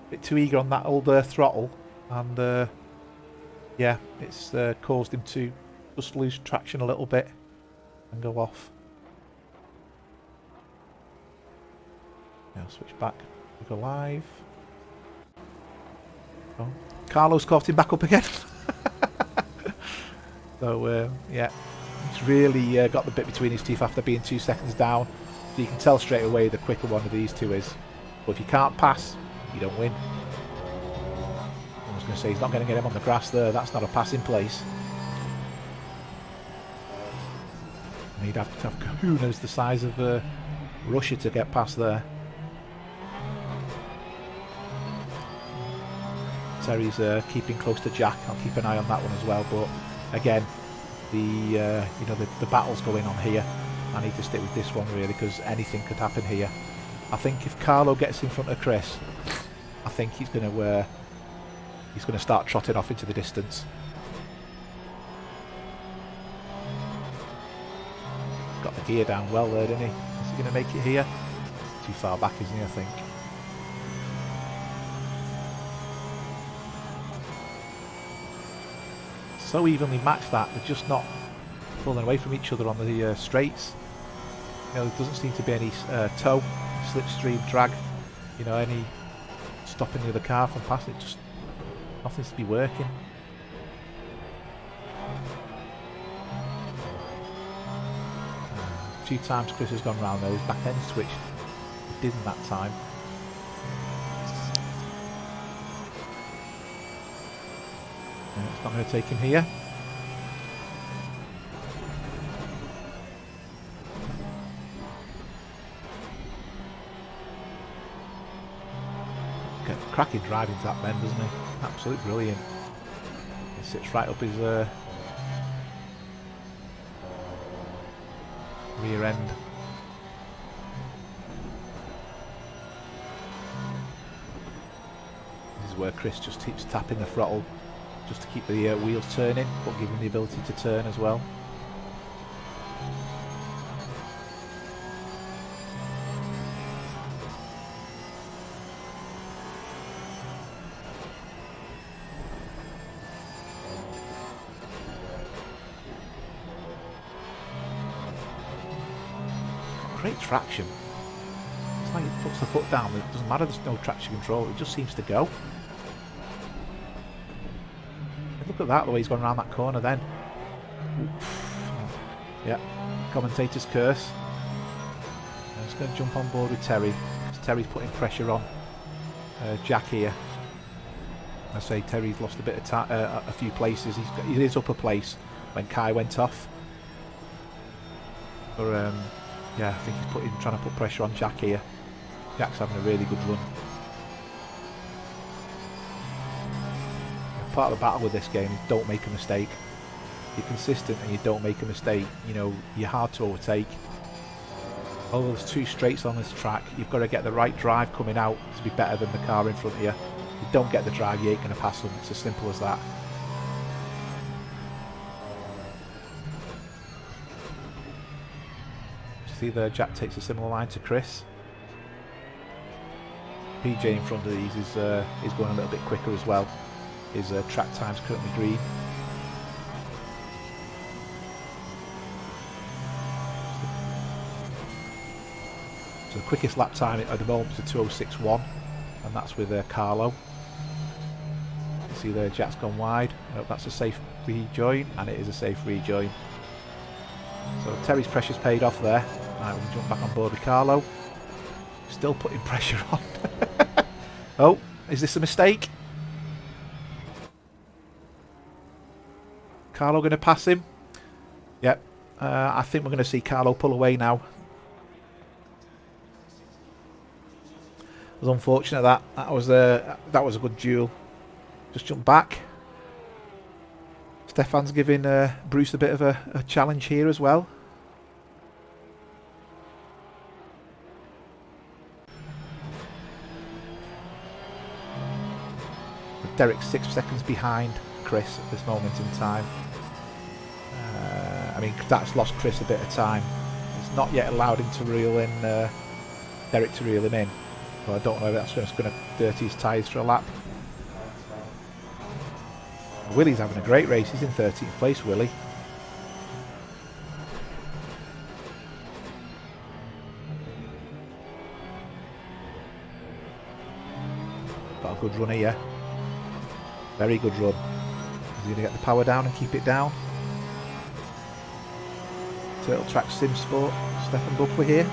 A bit too eager on that old throttle, and yeah, it's caused him to just lose traction a little bit and go off. Now switch back. We go live. Oh, Carlo's caught him back up again. So yeah, he's really got the bit between his teeth after being 2 seconds down. So you can tell straight away the quicker one of these two is. But if you can't pass, you don't win. I was going to say, he's not going to get him on the grass there. That's not a passing place. And he'd have to have kahunas the size of Russia to get past there. Terry's keeping close to Jack. I'll keep an eye on that one as well. But again, the you know, the battle's going on here. I need to stick with this one really, because anything could happen here. I think if Carlo gets in front of Chris, I think he's going to start trotting off into the distance. Got the gear down well there, didn't he? Is he going to make it here? Too far back, isn't he, I think? So evenly matched that, they're just not pulling away from each other on the straights. You know, there doesn't seem to be any tow, slipstream, drag, you know, any stopping the other car from passing. It just, nothing's to be working. A few times Chris has gone round those, back end switched. It didn't that time. It's not going to take him here. Cracking driving to that bend, doesn't he? Absolutely brilliant. He sits right up his rear end. This is where Chris just keeps tapping the throttle just to keep the wheels turning, but give him the ability to turn as well. Great traction. It's like it puts the foot down. It doesn't matter, there's no traction control. It just seems to go. Look at that, the way he's gone around that corner then. Oof. Yeah, commentator's curse. I'm just going to jump on board with Terry, because Terry's putting pressure on Jack here. I say Terry's lost a bit of a few places. He is up a place when Kai went off. But yeah, I think he's trying to put pressure on Jack here. Jack's having a really good run. Part of the battle with this game is don't make a mistake. You're consistent and you don't make a mistake. You know, you're hard to overtake. Although there's 2 straights on this track, you've got to get the right drive coming out to be better than the car in front of you. If you don't get the drive, you ain't going to pass them. It's as simple as that. See there, Jack takes a similar line to Chris. PJ in front of these is going a little bit quicker as well. His track time's currently green. So the quickest lap time at the moment is a 2:06.1, and that's with Carlo. You see there, Jack's gone wide. I hope that's a safe rejoin, and it is a safe rejoin. So Terry's pressure's paid off there. Right, we'll jump back on board with Carlo. Still putting pressure on. Oh, is this a mistake? Carlo going to pass him? Yep. I think we're going to see Carlo pull away now. It was unfortunate that was a good duel. Just jump back. Stefan's giving Bruce a bit of a challenge here as well. Derek's 6 seconds behind Chris at this moment in time. I mean, that's lost Chris a bit of time. It's not yet allowed him to reel in, Derek to reel him in. But I don't know if that's just going to dirty his tyres for a lap. Willie's having a great race. He's in 13th place, Willie. Got a good run here. Very good run. Is he going to get the power down and keep it down? Turtle Track Sim Sport, Stefan Buckley here.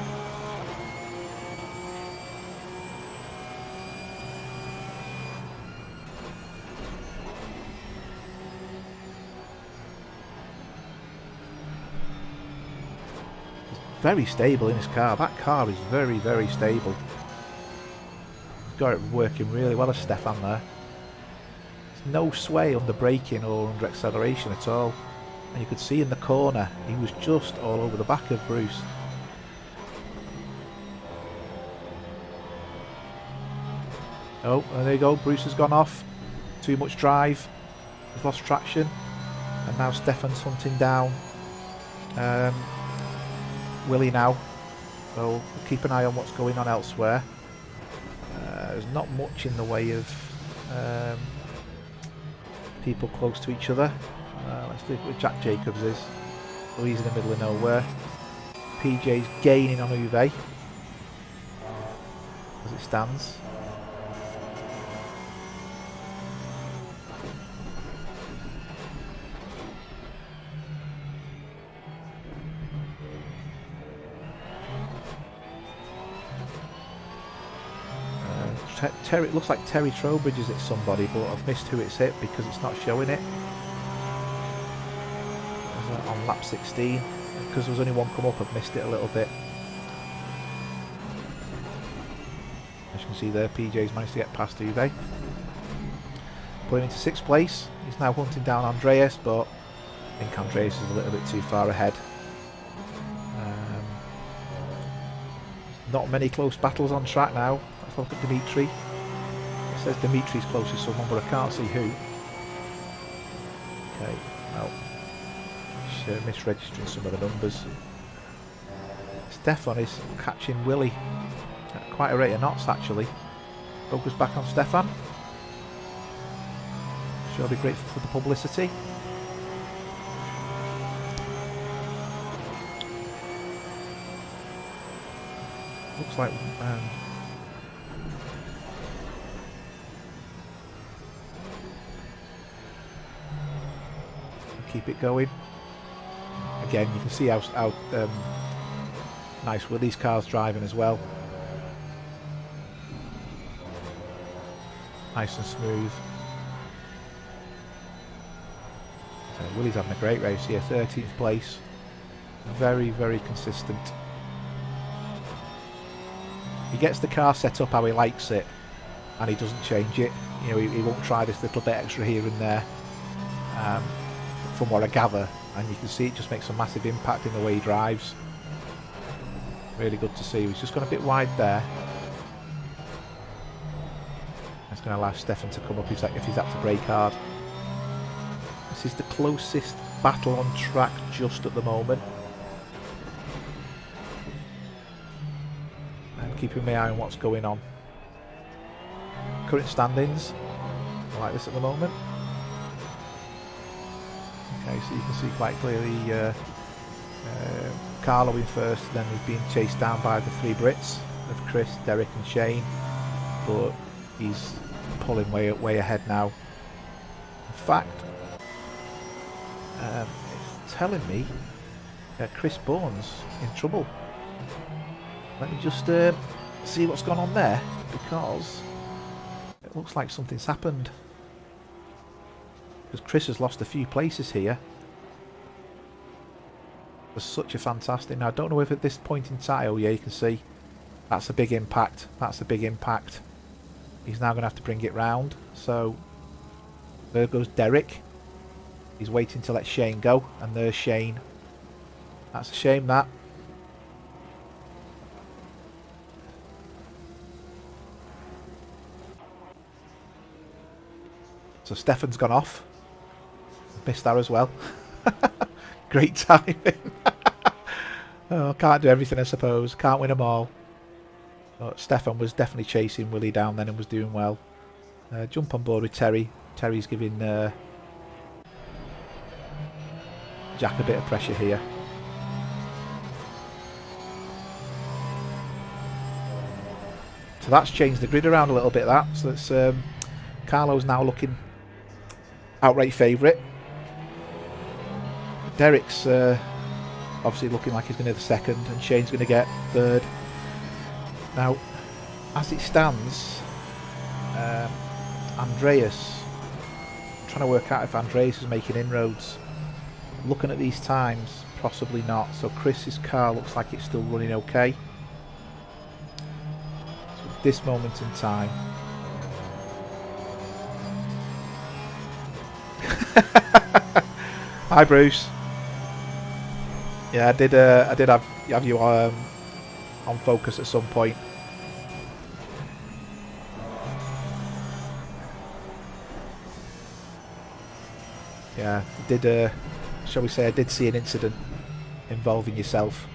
He's very stable in his car. That car is very, very stable. He's got it working really well as Stefan there. No sway under braking or under acceleration at all, and you could see in the corner he was just all over the back of Bruce. Oh, and there you go, Bruce has gone off. Too much drive, he's lost traction, and now Stefan's hunting down Willie now, so we'll keep an eye on what's going on elsewhere. There's not much in the way of people close to each other. Let's see where Jack Jacobs is. So he's in the middle of nowhere. PJ's gaining on Uwe as it stands. It looks like Terry Trowbridge is at somebody, but I've missed who it's hit because it's not showing it. On lap 16, because there was only one come up, I've missed it a little bit. As you can see there, PJ's managed to get past Uwe. Put him into 6th place. He's now hunting down Andreas, but I think Andreas is a little bit too far ahead. Not many close battles on track now. Let's look at Dimitri. It says Dimitri's close to someone, but I can't see who. Okay, well, misregistering some of the numbers. Stefan is catching Willie at quite a rate of knots actually. Focus back on Stefan. Sure be grateful for the publicity. Looks like keep it going. Again, you can see how nice Willie's car's driving as well. Nice and smooth. So Willie's having a great race here, 13th place. Very, very consistent. He gets the car set up how he likes it, and he doesn't change it. You know, he won't try this little bit extra here and there. From what I gather, and you can see it just makes a massive impact in the way he drives. Really good to see. He's just gone a bit wide there. That's going to allow Stefan to come up if he's had to brake hard. This is the closest battle on track just at the moment. And keeping my eye on what's going on. Current standings. I like this at the moment. Okay, so you can see quite clearly Carlo in first, then he's being chased down by the 3 Brits of Chris, Derek and Shane, but he's pulling way ahead now. In fact, it's telling me that Chris Bourne's in trouble. Let me just see what's gone on there, because it looks like something's happened. Because Chris has lost a few places here. was such a fantastic. Now I don't know if at this point in time, oh yeah, you can see that's a big impact. That's a big impact. He's now going to have to bring it round. So there goes Derek. He's waiting to let Shane go, and there's Shane. That's a shame, that. So Stefan's gone off. Missed that as well. Great timing. Oh, can't do everything, I suppose. Can't win them all. But Stefan was definitely chasing Willie down then and was doing well. Jump on board with Terry. Terry's giving Jack a bit of pressure here. So that's changed the grid around a little bit, that. So it's Carlo's now looking outright favourite. Derek's obviously looking like he's going to get the second, and Shane's going to get third. Now, as it stands, Andreas, I'm trying to work out if Andreas is making inroads. Looking at these times, possibly not. So Chris's car looks like it's still running okay. So at this moment in time, hi Bruce. Yeah, I did have you on focus at some point. Yeah, I did. Shall we say I did see an incident involving yourself,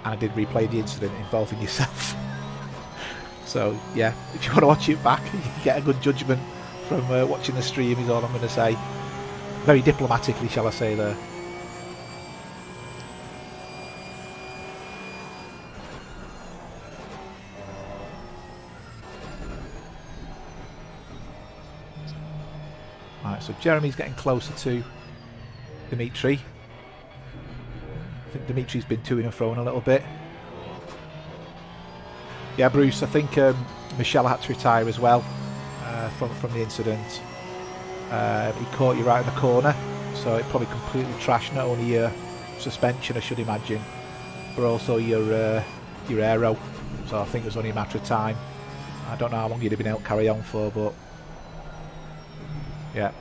and I did replay the incident involving yourself. So yeah, if you want to watch it back, you can get a good judgment from watching the stream, is all I'm going to say. Very diplomatically, shall I say there. Right, so Jeremy's getting closer to Dimitri. I think Dimitri's been to and fro a little bit. Yeah, Bruce, I think Michelle had to retire as well from the incident. He caught you right in the corner, so it probably completely trashed not only your suspension, I should imagine, but also your aero. So I think it was only a matter of time. I don't know how long you'd have been able to carry on for, but yeah.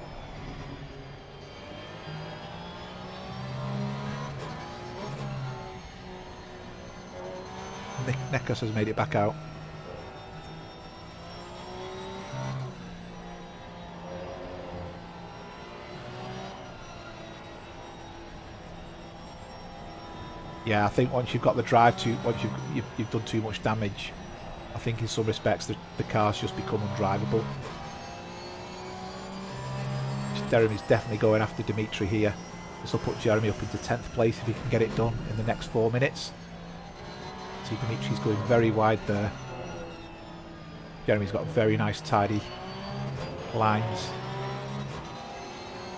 Nekos has made it back out. Yeah, I think once you've got the drive to, once you've done too much damage, I think in some respects the car's just become undrivable. Jeremy's definitely going after Dimitri here. This will put Jeremy up into 10th place if he can get it done in the next 4 minutes. See, Dimitri's going very wide there. Jeremy's got very nice tidy lines.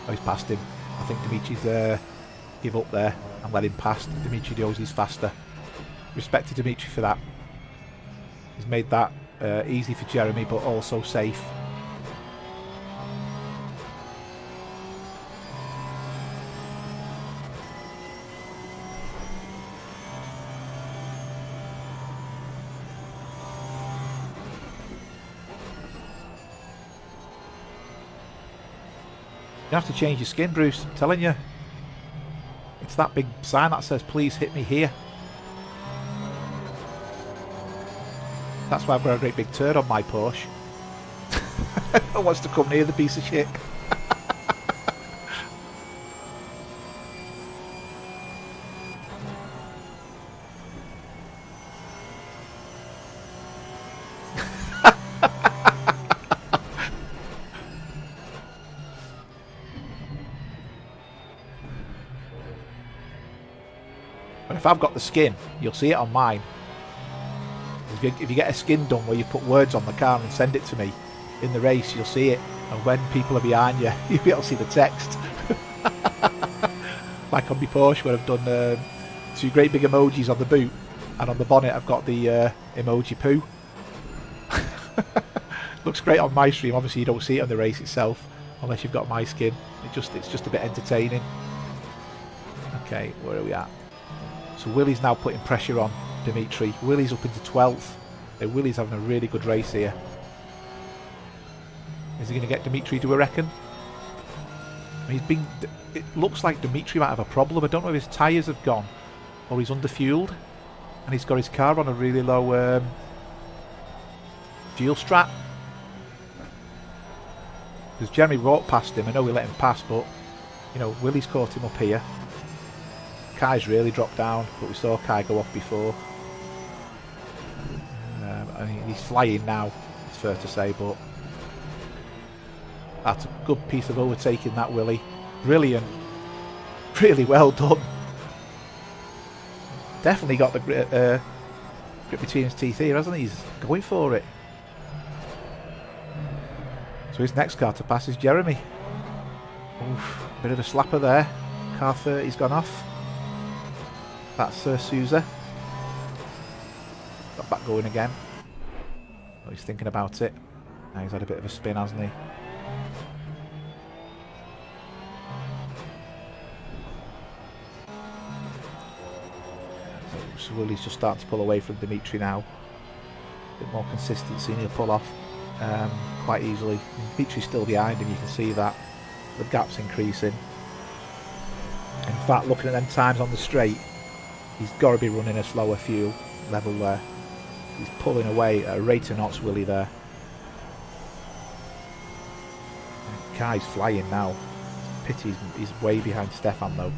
Oh, he's passed him. I think Dimitri's give up there and let him past. Dimitri knows he's faster. Respect to Dimitri for that. He's made that easy for Jeremy, but also safe. You have to change your skin, Bruce, I'm telling you. It's that big sign that says, please hit me here. That's why I've got a great big turd on my Porsche. I wants to come near the piece of shit. If I've got the skin, you'll see it on mine. If you get a skin done where you put words on the car and send it to me in the race, you'll see it. And when people are behind you, you'll be able to see the text. Like on my Porsche, where I've done 2 great big emojis on the boot, and on the bonnet I've got the emoji poo. Looks great on my stream. Obviously you don't see it on the race itself, unless you've got my skin. It's just a bit entertaining. Okay, where are we at? So Willie's now putting pressure on Dimitri. Willie's up into 12th. Willie's having a really good race here. Is he going to get Dimitri, do I reckon? It looks like Dimitri might have a problem. I don't know if his tyres have gone or he's underfueled and he's got his car on a really low fuel strat. Because Jeremy walked past him. I know we let him pass, but you know, Willie's caught him up here. Kai's really dropped down, but we saw Kai go off before. I mean, he's flying now, it's fair to say, but that's a good piece of overtaking, that Willie. Brilliant. Really well done. Definitely got the grip between his teeth here, hasn't he? He's going for it. So his next car to pass is Jeremy. Oof, bit of a slapper there. Car 30's gone off. That's Sousa. Got back going again. Oh, he's thinking about it. Now he's had a bit of a spin, hasn't he? So Willie's just starting to pull away from Dimitri now. A bit more consistency and he'll pull off quite easily. Dimitri's still behind him, you can see that. The gap's increasing. In fact, looking at them times on the straight, he's got to be running a slower fuel level there. He's pulling away at a rate of knots, Willie, there. Kai's flying now. Pity he's way behind Stefan, though.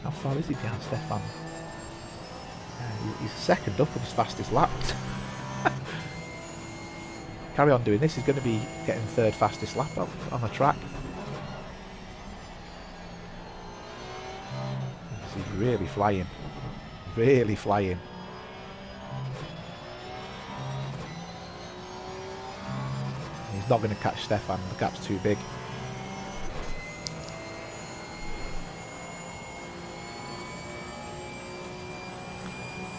How far is he behind Stefan? He's second up with his fastest lap. Carry on doing this, he's going to be getting third fastest lap on the track. He's really flying. Really flying. He's not going to catch Stefan, the gap's too big.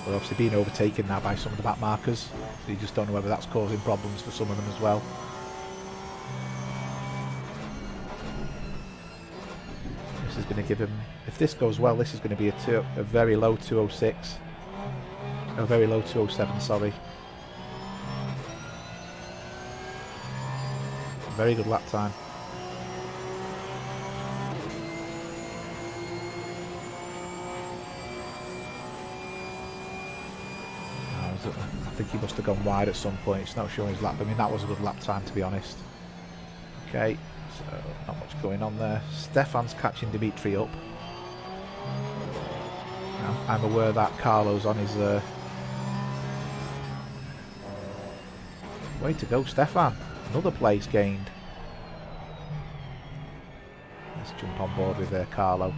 We're obviously being overtaken now by some of the back markers, so you just don't know whether that's causing problems for some of them as well. This is going to give him, if this goes well, this is going to be a very low 206. A very low 207, sorry. Very good lap time. I think he must have gone wide at some point. It's not showing his lap. I mean, that was a good lap time, to be honest. Okay, so not much going on there. Stefan's catching Dimitri up. I'm aware that Carlo's on his... Way to go, Stefan. Another place gained. Let's jump on board with Carlo.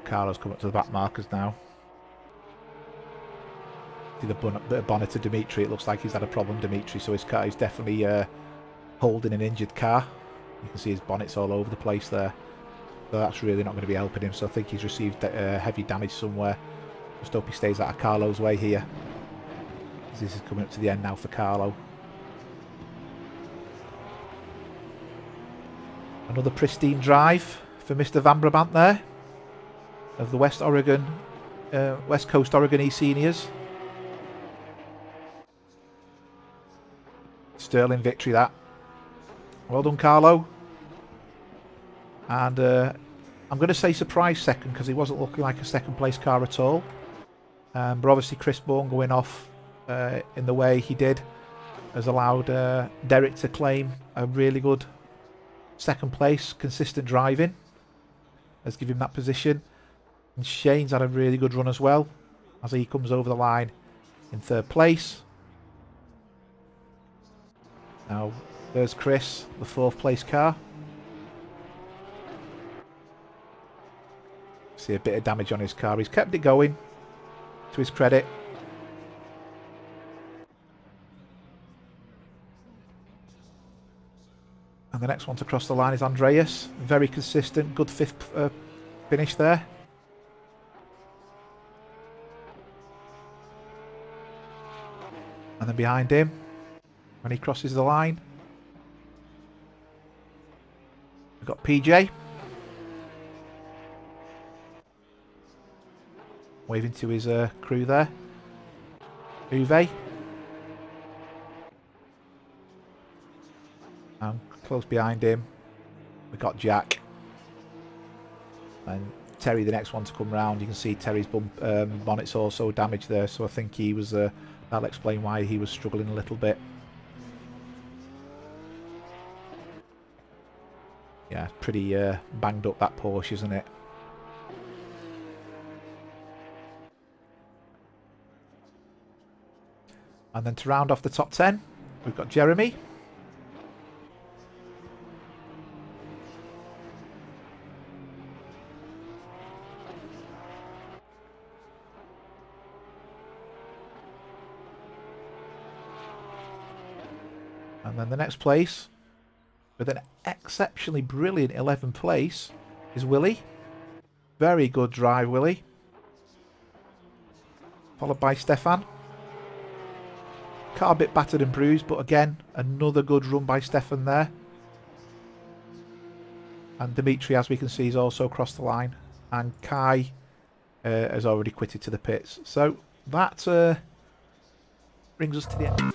Carlo's come up to the back markers now. See the bonnet of Dimitri, it looks like he's had a problem, Dimitri, so his car is definitely holding an injured car. You can see his bonnet's all over the place there. So that's really not going to be helping him, so I think he's received heavy damage somewhere. Just hope he stays out of Carlo's way here. This is coming up to the end now for Carlo. Another pristine drive for Mr. Van Brabant there, of the West Coast Oregon eSeniors. Sterling victory, that. Well done, Carlo. And I'm going to say surprise second, because he wasn't looking like a second place car at all. But obviously Chris Bourne going off in the way he did has allowed Derek to claim a really good second place. Consistent driving has given him that position. And Shane's had a really good run as well, as he comes over the line in third place. Now there's Chris, the fourth place car. See a bit of damage on his car. He's kept it going, to his credit. And the next one to cross the line is Andreas. Very consistent, good fifth finish there. And then behind him, when he crosses the line, we've got PJ. Waving to his crew there. Uwe. And close behind him, we've got Jack. And Terry, the next one to come round. You can see Terry's bonnet's also damaged there, so I think he was... that'll explain why he was struggling a little bit. Yeah, pretty banged up, that Porsche, isn't it? And then to round off the top 10, we've got Jeremy. And then the next place, with an exceptionally brilliant 11th place, is Willie. Very good drive, Willie. Followed by Stefan. Car a bit battered and bruised, but again, another good run by Stefan there. And Dimitri, as we can see, has also crossed the line. And Kai has already quitted to the pits. So that brings us to the end.